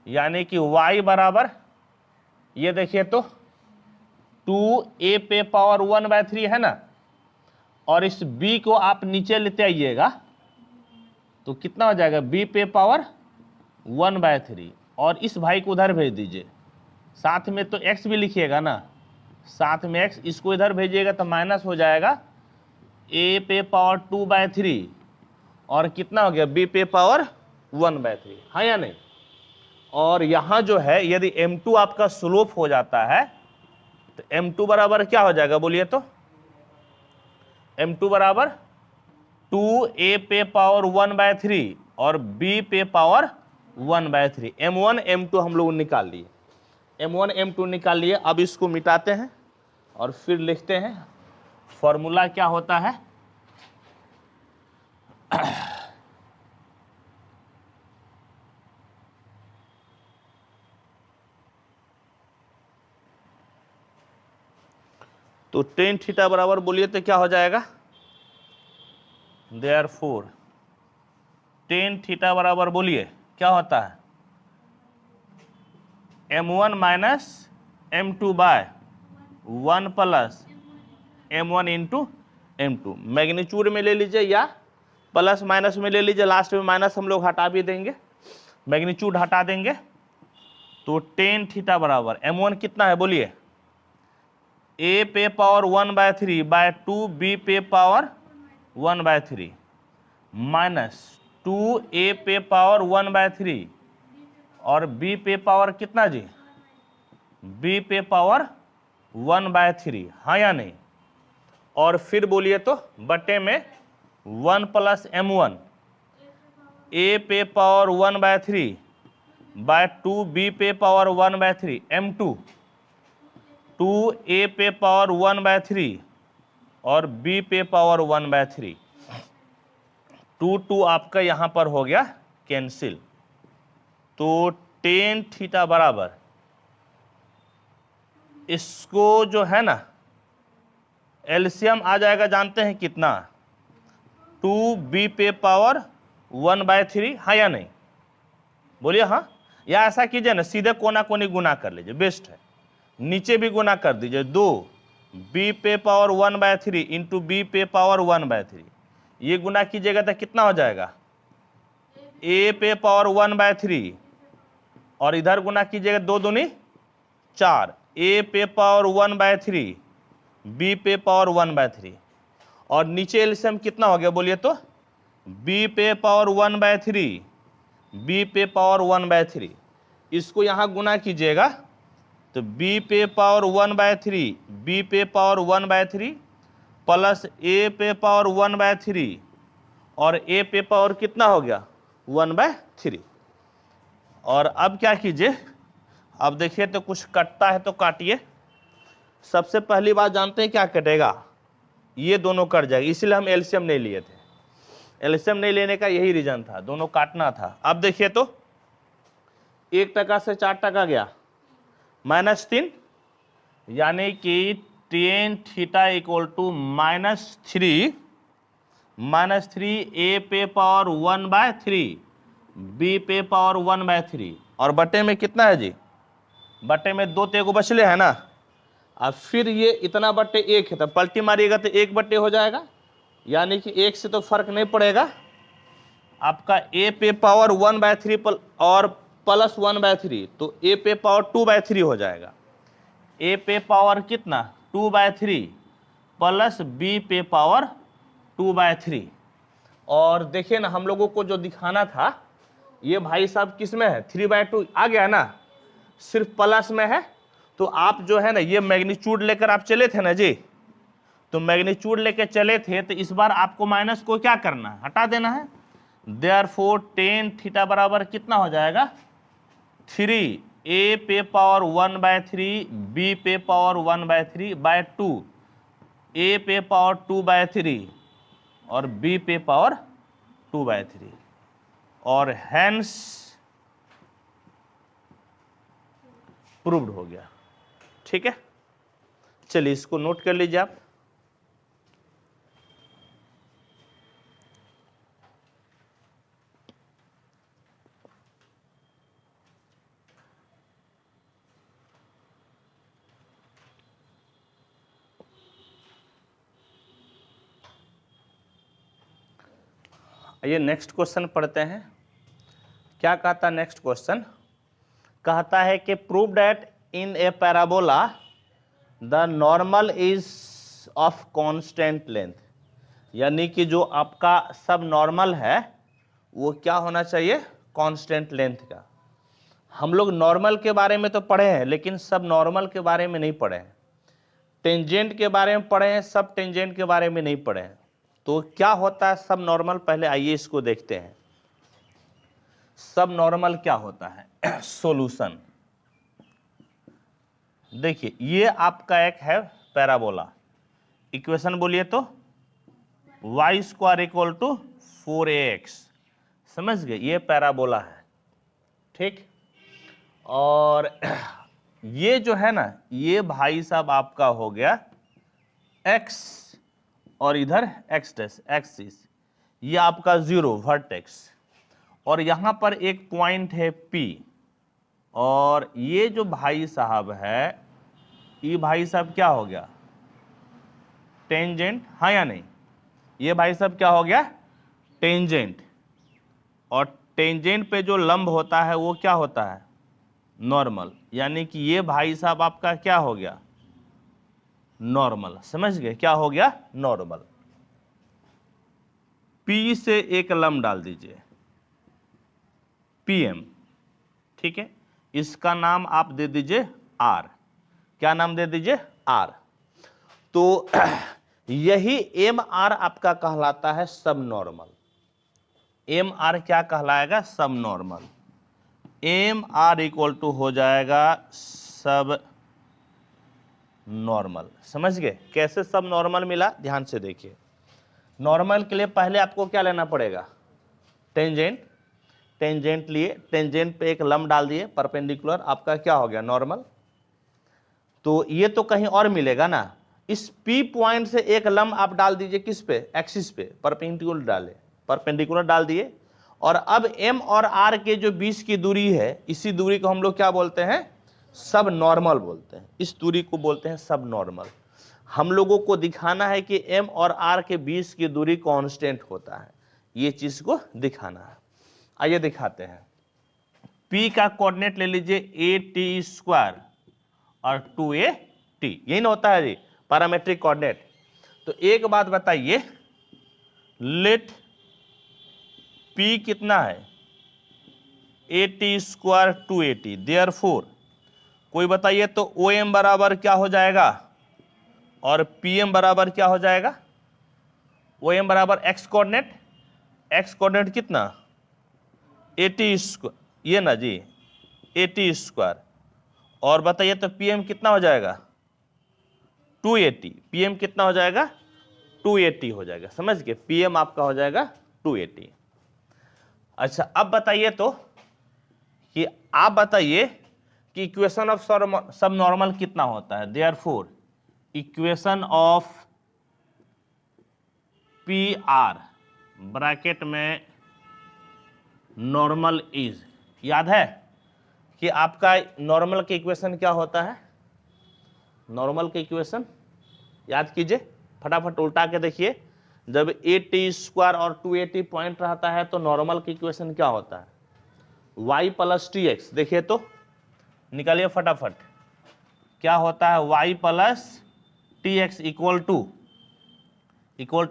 यानी कि y बराबर, ये देखिए तो 2a पे पावर 1/3 है ना, और इस b को आप नीचे लेते आइएगा तो कितना हो जाएगा? b पे पावर 1/3, और इस भाई को उधर भेज दीजिए, साथ में तो x भी लिखिएगा ना, साथ में x, इसको इधर भेजिएगा तो माइनस हो जाएगा a पे पावर 2/3 और कितना हो गया? b पे पावर 1/3, है या नहीं? और यहां जो है यदि m2 आपका स्लोप हो जाता है तो m2 बराबर क्या हो जाएगा बोलिए तो? m2 बराबर 2a पे पावर 1/3 और b पे पावर 1/3। m1 m2 हम लोग निकाल लिए, m1 m2 निकाल लिए। अब इसको मिटाते हैं और फिर लिखते हैं फॉर्मूला क्या होता है। तो टेन थीटा बराबर बोलिए तो क्या हो जाएगा? देयरफॉर टेन थीटा बराबर बोलिए क्या होता है? m1 minus m2 by 1 plus m1 into m2। Magnitude में ले लीजिए या प्लस माइनस में ले लीजिए, लास्ट में माइनस हम लोग हटा भी देंगे, मैग्नीट्यूड हटा देंगे। तो टेन थीटा बराबर m1 कितना है बोलिए? a पे पावर 1/3 बाय 2 b पे पावर 1/3 माइनस 2a पे पावर 1/3 और b पे पावर कितना जी? b पे पावर 1/3, हाँ या नहीं? और फिर बोलिए तो बटे में 1 प्लस m1 a पे पावर 1/3 बाय 2 b पे पावर 1/3 m2 2a पे पावर 1/3 और b पे पावर 1/3। 2 आपका यहां पर हो गया कैंसिल। तो टेन थीटा बराबर, इसको जो है ना एलसीएम आ जाएगा, जानते हैं कितना? 2b पे पावर 1/3, हाँ या नहीं? बोलिए हाँ। या ऐसा कीजिए ना, सीधे कोना कोनी गुना कर लीजिए, बेस्ट है। नीचे भी गुना कर दीजिए, 2b पे पावर 1/3 इंटू b पे पावर 1/3, ये गुना कीजिएगा तो कितना हो जाएगा? a पे पावर 1/3 और इधर गुना कीजिएगा 2 दूनी 4, a पे पावर 1/3 b पे पावर 1/3 और नीचे एलसीएम कितना हो गया बोलिए तो? b पे पावर 1/3 b पे पावर 1/3, इसको यहां गुना कीजिएगा तो b पे पावर 1/3, b पे पावर 1/3 प्लस a पे पावर 1/3 और a पे पावर कितना हो गया 1/3। और अब क्या कीजिए, अब देखिए तो कुछ कटता है तो काटिए। सबसे पहली बात जानते हैं क्या कटेगा, ये दोनों कट जाएगा, इसलिए हम एलसीएम नहीं लिए थे। एलसीएम नहीं लेने का यही रीजन था, दोनों काटना था। अब देखिए तो 1 टका से 4 टका गया -3, यानी कि tan theta equal to -3 a पे पावर 1/3 b पे पावर 1/3 और बटे में कितना है जी, बटे में 2 तेगो बचले है ना। अब फिर ये इतना बटे 1 है, तो पलटी मारिएगा तो 1 बटे हो जाएगा, यानी कि 1 से तो फर्क नहीं पड़ेगा। आपका a पे पावर 1/3 और प्लस 1/3, तो a पे पावर 2/3 हो जाएगा। a पे पावर कितना 2/3 प्लस b पे पावर 2/3। और देखिए ना, हम लोगों को जो दिखाना था ये भाई साहब किस में है, 3/2 आ गया ना, सिर्फ प्लस में है। तो आप जो है ना ये मैग्नीट्यूड लेकर आप चले थे ना जी, तो मैग्नीट्यूड लेकर चले थे, तो इस बार आपको माइनस को क्या करना है, हटा देना है। देयरफॉर tan थीटा बराबर कितना हो जाएगा 3 a पे पावर 1/3 b पे पावर 1/3/2 a पे पावर 2/3 और b पे पावर 2/3 और हैंस प्रूव्ड हो गया। ठीक है, चलिए इसको नोट कर लीजिए आप। ये नेक्स्ट क्वेश्चन पढ़ते हैं। क्या कहता है नेक्स्ट क्वेश्चन, कहता है कि prove that in A parabola the normal is of constant length, यानी कि जो आपका सब नॉर्मल है वो क्या होना चाहिए, कांस्टेंट लेंथ का। हम लोग नॉर्मल के बारे में तो पढ़े हैं, लेकिन सब नॉर्मल के बारे में नहीं पढ़े हैं। टेंजेंट के बारे में पढ़े हैं, सब टेंजेंट के बारे में नहीं पढ़े हैं। तो क्या होता है सब नॉर्मल, पहले आइए इसको देखते हैं। सब नॉर्मल क्या होता है सॉल्यूशन। देखिए ये आपका एक है पैराबोला, इक्वेशन बोलिए तो y² = 4ax, समझ गए, ये पैराबोला है। ठीक, और ये जो है ना, ये भाई साहब आपका हो गया x और इधर एक्सिस, ये आपका 0 वर्टेक्स, और यहां पर एक पॉइंट है P, और ये जो भाई साहब है, ये भाई साहब क्या हो गया टेंजेंट, हाँ या नहीं, ये भाई साहब क्या हो गया टेंजेंट, और टेंजेंट पे जो लंब होता है वो क्या होता है नॉर्मल, यानी कि ये भाई साहब आपका क्या हो गया नॉर्मल, समझ गए, क्या हो गया नॉर्मल। P से एक लंब डाल दीजिए PM, ठीक है, इसका नाम आप दे दीजिए R, क्या नाम दे दीजिए R। तो यही MR आपका कहलाता है सब नॉर्मल। MR क्या कहलाएगा सब नॉर्मल, MR = हो जाएगा सब नॉर्मल। समझ गए कैसे सब नॉर्मल मिला, ध्यान से देखिए। नॉर्मल के लिए पहले आपको क्या लेना पड़ेगा टेंजेंट, टेंजेंट लिए, टेंजेंट पे एक लंब डाल दिए परपेंडिकुलर, आपका क्या हो गया नॉर्मल। तो ये तो कहीं और मिलेगा ना, इस P पॉइंट से एक लंब आप डाल दीजिए किस पे एक्सिस पे, परपेंडिकुलर डाले, परपेंडिकुलर डाल दिए। और अब M और R के जो बीच की दूरी है, इसी दूरी को हम लोग क्या बोलते हैं सब नॉर्मल बोलते हैं, इस दूरी को बोलते हैं सब नॉर्मल। हम लोगों को दिखाना है कि M और R के बीच की दूरी कांस्टेंट होता है, ये चीज को दिखाना है। आइए दिखाते हैं। P का कोऑर्डिनेट ले लीजिए AT² और 2AT, यही ना होता है जी पैरामेट्रिक कोऑर्डिनेट। तो एक बात बताइए, लेट P कितना है AT² 2AT, देयरफॉर कोई बताइए तो OM बराबर क्या हो जाएगा और PM बराबर क्या हो जाएगा? OM बराबर x कोऑर्डिनेट कितना 80 स्क्वायर, ये ना जी 80 स्क्वायर, और बताइए तो PM कितना हो जाएगा 280। PM कितना हो जाएगा 280 हो जाएगा, समझ गए? PM आपका हो जाएगा 280। अच्छा अब बताइए तो कि आप बताइए कि इक्वेशन ऑफ सब नॉर्मल कितना होता है। Therefore equation of PR bracket में नॉर्मल इज, याद है कि आपका नॉर्मल का इक्वेशन क्या होता है? नॉर्मल का इक्वेशन याद कीजिए, फटाफट उल्टा के देखिए। जब 80 स्क्वायर और 280 पॉइंट रहता है तो नॉर्मल का इक्वेशन क्या होता है? y plus TX। देखिए तो निकालिए फटाफट, क्या होता है y plus TX equal to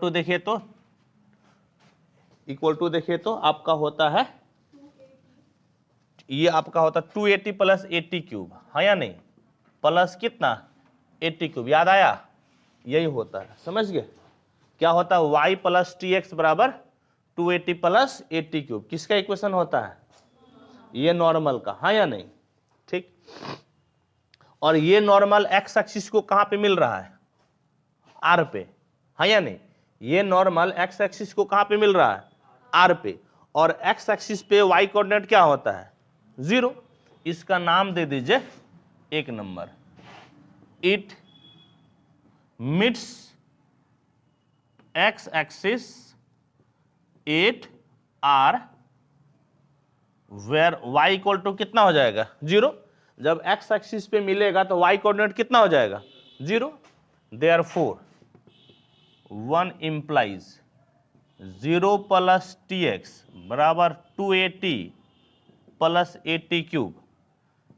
देखिए तो देखिए तो आपका होता है, ये आपका होता है 280 प्लस 80 क्यूब, हाँ या नहीं? प्लस कितना 80 क्यूब, याद आया? यही होता है, समझ गए? क्या होता है y प्लस TX बराबर 280 प्लस 80 क्यूब। किसका इक्वेशन होता है? ये नॉर्मल का, हाँ या नहीं? ठीक। और ये नॉर्मल x एक्सिस को कहां पे मिल रहा है? R पे, हाँ या नहीं? ये नॉर्मल x एक्सिस को कहां पे मिल रहा है? R पे। और x एक्सिस पे y कोऑर्डिनेट क्या होता है? 0। इसका नाम दे दीजिए 1 number. It meets x axis at R where y equal to कितना हो जाएगा? 0। जब x एक्सिस पे मिलेगा तो y कोऑर्डिनेट कितना हो जाएगा? 0। देयरफॉर 1 implies 0 प्लस TX बराबर 280 प्लस 80 क्यूब,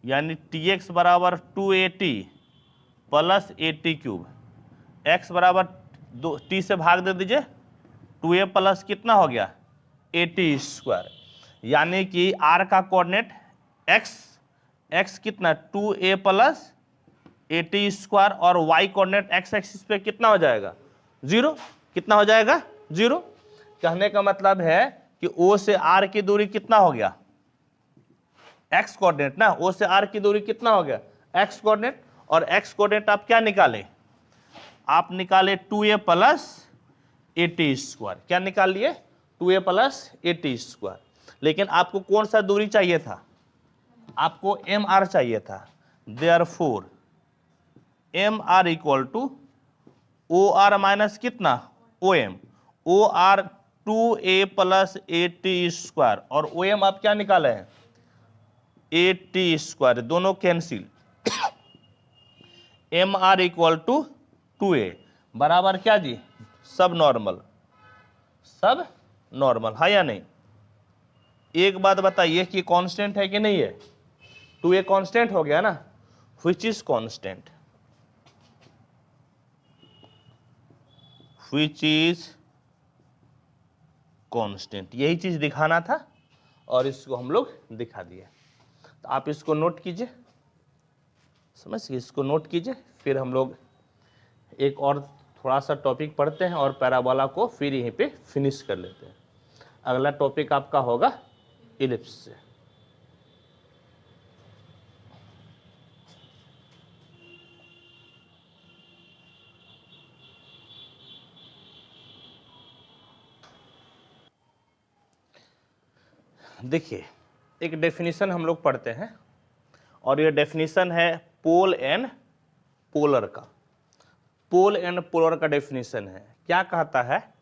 यानी TX बराबर 280 प्लस 80 क्यूब। x बराबर t से भाग दे दीजिए, 2a प्लस कितना हो गया 80 स्क्वायर, यानी कि r का कोऑर्डिनेट x कितना 2a प्लस 80 स्क्वायर, और y कोऑर्डिनेट x एक्सिस पे कितना हो जाएगा? 0। कितना हो जाएगा? 0। कहने का मतलब है कि O से R की दूरी कितना हो गया? x कोऑर्डिनेट ना, O से R की दूरी कितना हो गया? x coordinate. और x कोऑर्डिनेट आप क्या निकाले? आप निकाले 2a प्लस 80 स्क्वायर। क्या निकाल लिए? 2a plus 80 square. लेकिन आपको कौन सा दूरी चाहिए था? आपको MR चाहिए था। Therefore MR equal to OR minus कितना OM। OR 2a plus 80 square, और OM आप क्या निकाले हैं? 80 स्क्वायर, दोनों cancel. MR equal to 2a बराबर क्या जी? सब नॉर्मल, सब नॉर्मल, है या नहीं? एक बात बताइए कि कांस्टेंट है कि नहीं है? 2a कांस्टेंट हो गया ना? Which is constant? Which is constant, यही चीज दिखाना था और इसको हम लोग दिखा दिए। तो आप इसको नोट कीजिए, समझिए, इसको नोट कीजिए। फिर हम लोग एक और थोड़ा सा टॉपिक पढ़ते हैं और पैराबोला को फिर यहीं पे फिनिश कर लेते हैं। अगला टॉपिक आपका होगा इलिप्स से। देखिए एक डेफिनेशन हम लोग पढ़ते हैं, और ये डेफिनेशन है पोल एंड पोलर का। पोल एंड पोलर का डेफिनेशन है, क्या कहता है?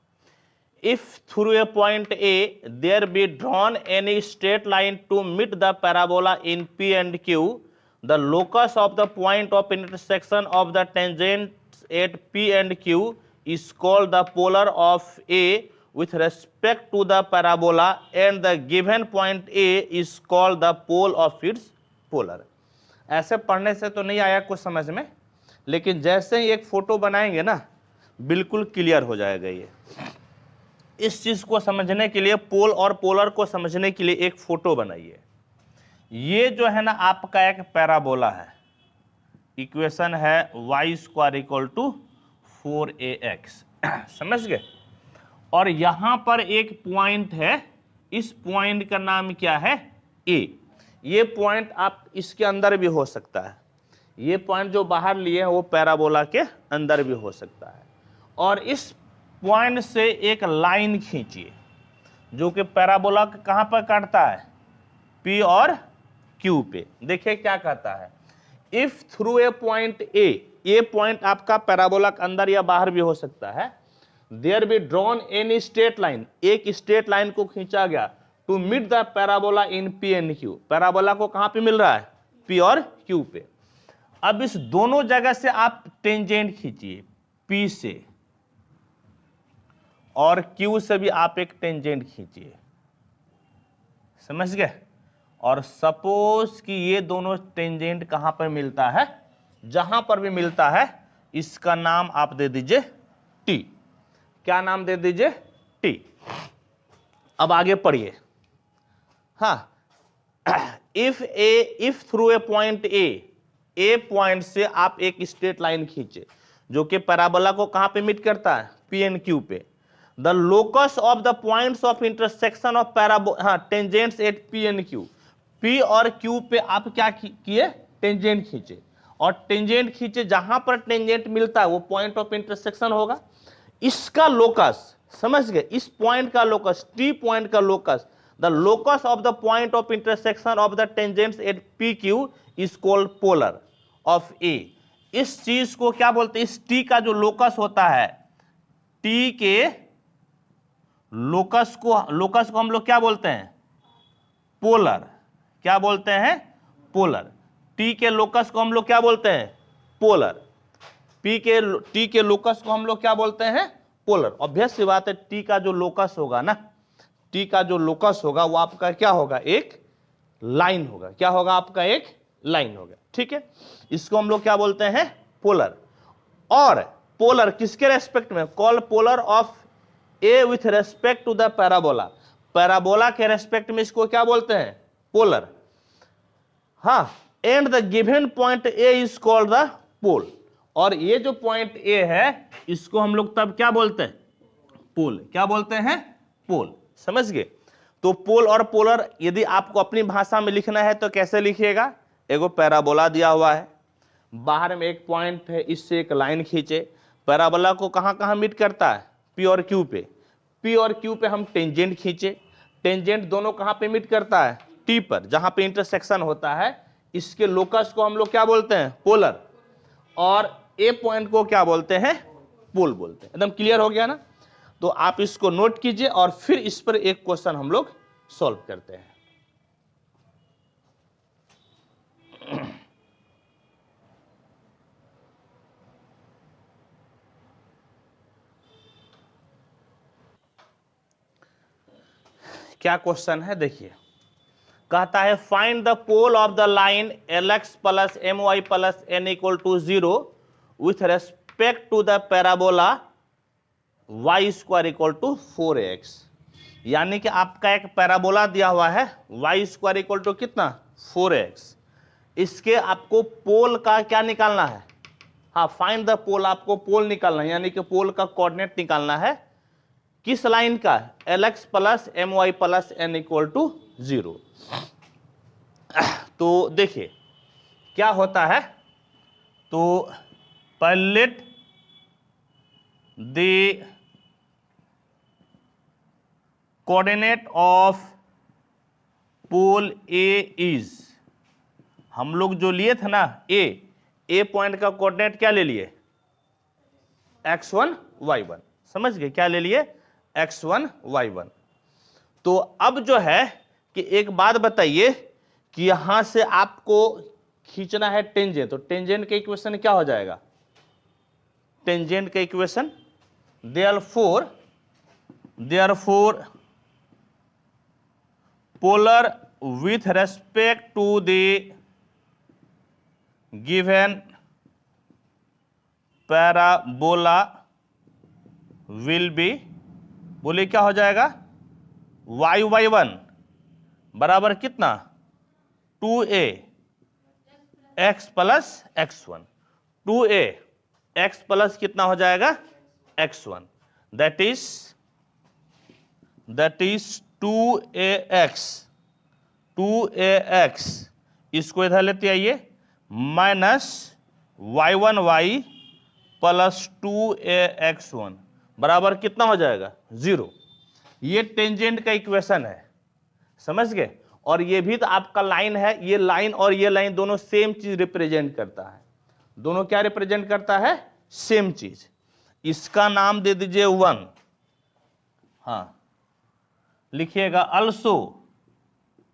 If through a point A there be drawn any straight line to meet the parabola in P and Q, the locus of the point of intersection of the tangents at P and Q is called the polar of A with respect to the parabola, and the given point A is called the pole of its polar। ऐसे पढ़ने से तो नहीं आया कुछ समझ में, लेकिन जैसे ही एक फोटो बनाएंगे ना बिल्कुल क्लियर हो जाएगा। ये इस चीज को समझने के लिए, पोल और पोलर को समझने के लिए एक फोटो बनाइए। ये जो है ना आपका एक पैराबोला है, इक्वेशन है y square equal to 4ax। समझ गए। और यहां पर एक पॉइंट है, इस पॉइंट का नाम क्या है, a। ये पॉइंट आप इसके अंदर भी हो सकता है, ये पॉइंट जो बाहर लिए हैं वो पैराबोला के अंदर भी हो सकता है। और इस पॉइंट से एक लाइन खींचिए जो कि पैराबोला कहां पर काटता है, P और Q पे। देखिए क्या कहता है, इफ थ्रू ए पॉइंट ए, ये पॉइंट आपका पैराबोला के अंदर या बाहर भी हो सकता है, there be drawn any straight line, एक स्ट्रेट लाइन को खींचा गया to meet the parabola in P and Q। Parabola को कहां पे मिल रहा है, P और Q पे। अब इस दोनों जगह से आप टेंजेंट खींचिए, P से और Q से भी आप एक टेंजेंट खींचिए। समझ गए। और सपोज कि ये दोनों टेंजेंट कहां पर मिलता है, जहां पर भी मिलता है इसका नाम आप दे दीजिए T। क्या नाम दे दीजिए, T। अब आगे पढ़िए। हाँ, if through a point A point से आप एक स्ट्रेट लाइन खींचे जो कि पैराबोला को कहां पे मीट करता है, P एंड Q पे। The locus of the points of intersection of tangents at P and Q। P और Q पे आप क्या किए, टेंजेंट खींचे। और टेंजेंट खींचे, जहां पर टेंजेंट मिलता है वो पॉइंट ऑफ इंटरसेक्शन होगा। इसका लोकस, समझ गए, इस पॉइंट का लोकस, T पॉइंट का locus, the locus of the point of intersection of the tangents at PQ is called polar of A। इस चीज को क्या बोलते हैं, इस T का जो लोकस होता है, T के लोकस को हम लोग क्या बोलते हैं, पोलर। क्या बोलते हैं, पोलर। T के लोकस को हम लोग क्या बोलते हैं, पोलर। T के लोकस को हम लोग क्या बोलते हैं, पोलर। ऑब्वियस सी बात है, T का जो लोकस होगा ना, T का जो लोकस होगा वो आपका क्या होगा, एक लाइन होगा। क्या होगा आपका, एक लाइन होगा। ठीक है, इसको हम लोग क्या बोलते हैं, पोलर। और पोलर किसके रेस्पेक्ट में, call polar of A with respect to the parabola. Parabola के रेस्पेक्ट में इसको क्या बोलते हैं, पोलर। हाँ, and the given point A is called the pole. और ये जो पॉइंट ए है इसको हम लोग तब क्या बोलते हैं, पोल। क्या बोलते हैं, पोल। समझ गए। तो पोल और पोलर यदि आपको अपनी भाषा में लिखना है तो कैसे लिखिएगा, एगो पैराबोला दिया हुआ है, बाहर में एक पॉइंट है, इससे एक लाइन खींचे। पैराबोला को कहां कहां मीट करता है, P और Q पे। P और Q पे हम टेंजेंट खींचे। टेंजेंट दोनों कहां पे मीट करता है, T पर, जहां पे इंटरसेक्शन होता है। इसके लोकस को हम लोग क्या बोलते हैं, पोलर। और ए पॉइंट को क्या बोलते हैं, पोल बोलते हैं। एकदम क्लियर हो गया ना। तो आप इसको नोट कीजिए और फिर इस पर एक क्वेश्चन हम लोग सॉल्व करते हैं। क्या क्वेश्चन है, देखिए। कहता है find the pole of the line Lx plus My plus n equal to 0 with respect to the parabola y square equal to 4x। यानी कि आपका एक पैराबोला दिया हुआ है, y स्क्वायर इक्वल टू कितना, 4x। इसके आपको पोल का क्या निकालना है, हाँ, फाइंड द पोल, आपको पोल निकालना है, यानी कि पोल का कोऑर्डिनेट निकालना है। किस लाइन का, Lx plus My plus n equal to 0। तो देखिए क्या होता है, तो let the coordinate of pole A is, हम लोग जो लिए थे ना ए पॉइंट का कोऑर्डिनेट क्या ले लिए, x1 y1। समझ गए, क्या ले लिए, x1 y1। तो अब जो है कि एक बात बताइए कि यहां से आपको खींचना है टेंजेंट, तो टेंजेंट का इक्वेशन क्या हो जाएगा, टेंजेंट का equation, therefore polar with respect to the given parabola will be, बोले क्या हो जाएगा, y1 बराबर कितना, 2a x प्लस x1, 2a x प्लस कितना हो जाएगा x1, दैट इज 2ax, इसको इधर लेते आइए, माइनस y1y प्लस 2ax1 बराबर कितना हो जाएगा 0। ये टेंजेंट का इक्वेशन है, समझ गए। और ये भी तो आपका लाइन है, ये लाइन और ये लाइन दोनों सेम चीज रिप्रेजेंट करता है। दोनों क्या रिप्रेजेंट करता है, सेम चीज। इसका नाम दे दीजिए 1, हाँ लिखिएगा अल्सो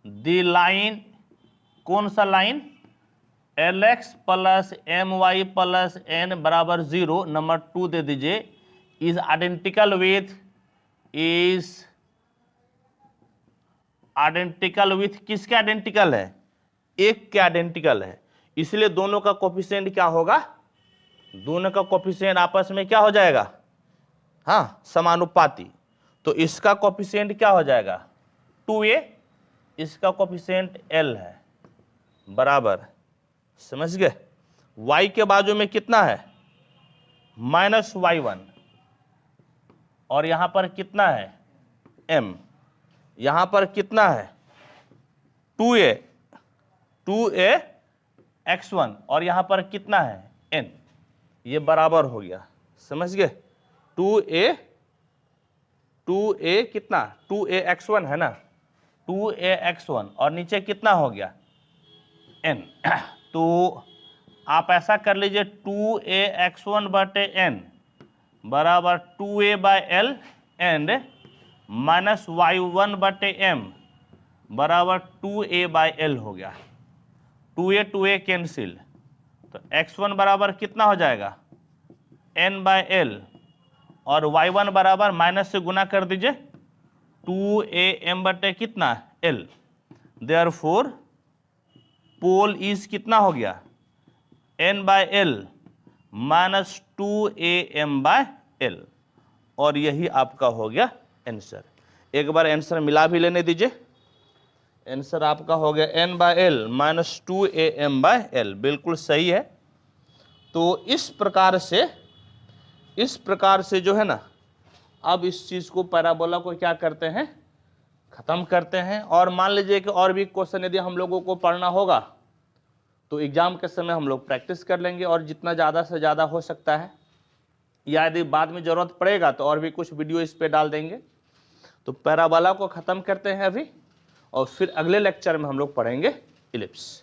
द लाइन, कौन सा line, Lx plus my plus n बराबर 0, नंबर 2 दे दीजिए, इज आइडेंटिकल विथ किसके आइडेंटिकल है, एक के आइडेंटिकल है, इसलिए दोनों का कोफिशिएंट क्या होगा, दोनों का कोफिशिएंट आपस में क्या हो जाएगा, हाँ समानुपाती। तो इसका कोफिशिएंट क्या हो जाएगा 2a, इसका कोफिशिएंट l है, बराबर, समझ गए। y के बाजू में कितना है माइनस y1, और यहां पर कितना है m, यहां पर कितना है 2a x1, और यहां पर कितना है n, ये बराबर हो गया, समझ गए। 2a कितना 2a x1 है ना, 2a x1, और नीचे कितना हो गया n। तो आप ऐसा कर लीजिए 2a x1 बटे n बराबर 2a bye l and minus y1 बटे m बराबर 2a बाय l हो गया। 2a कैंसिल, तो x1 बराबर कितना हो जाएगा n बाय l, और y1 बराबर माइनस से गुना कर दीजिए 2am बटे कितना l, देयरफॉर पोल इज कितना हो गया n by l minus 2am by l, और यही आपका हो गया आंसर। एक बार आंसर मिला भी लेने दीजिए, आंसर आपका हो गया n by l minus 2am by l, बिल्कुल सही है। तो इस प्रकार से जो है ना, अब इस चीज को पैराबोला को क्या करते हैं, खत्म करते हैं। और मान लीजिए कि और भी क्वेश्चन यदि हम लोगों को पढ़ना होगा तो एग्जाम के समय हम लोग प्रैक्टिस कर लेंगे, और जितना ज़्यादा से ज़्यादा हो सकता है, या यदि बाद में ज़रूरत पड़ेगा तो और भी कुछ वीडियो इस पे डाल देंगे। तो पैराबोला को ख़त्म करते हैं अभी, और फिर अगले लेक्चर में हम लोग पढ़ेंगे इलिप्स।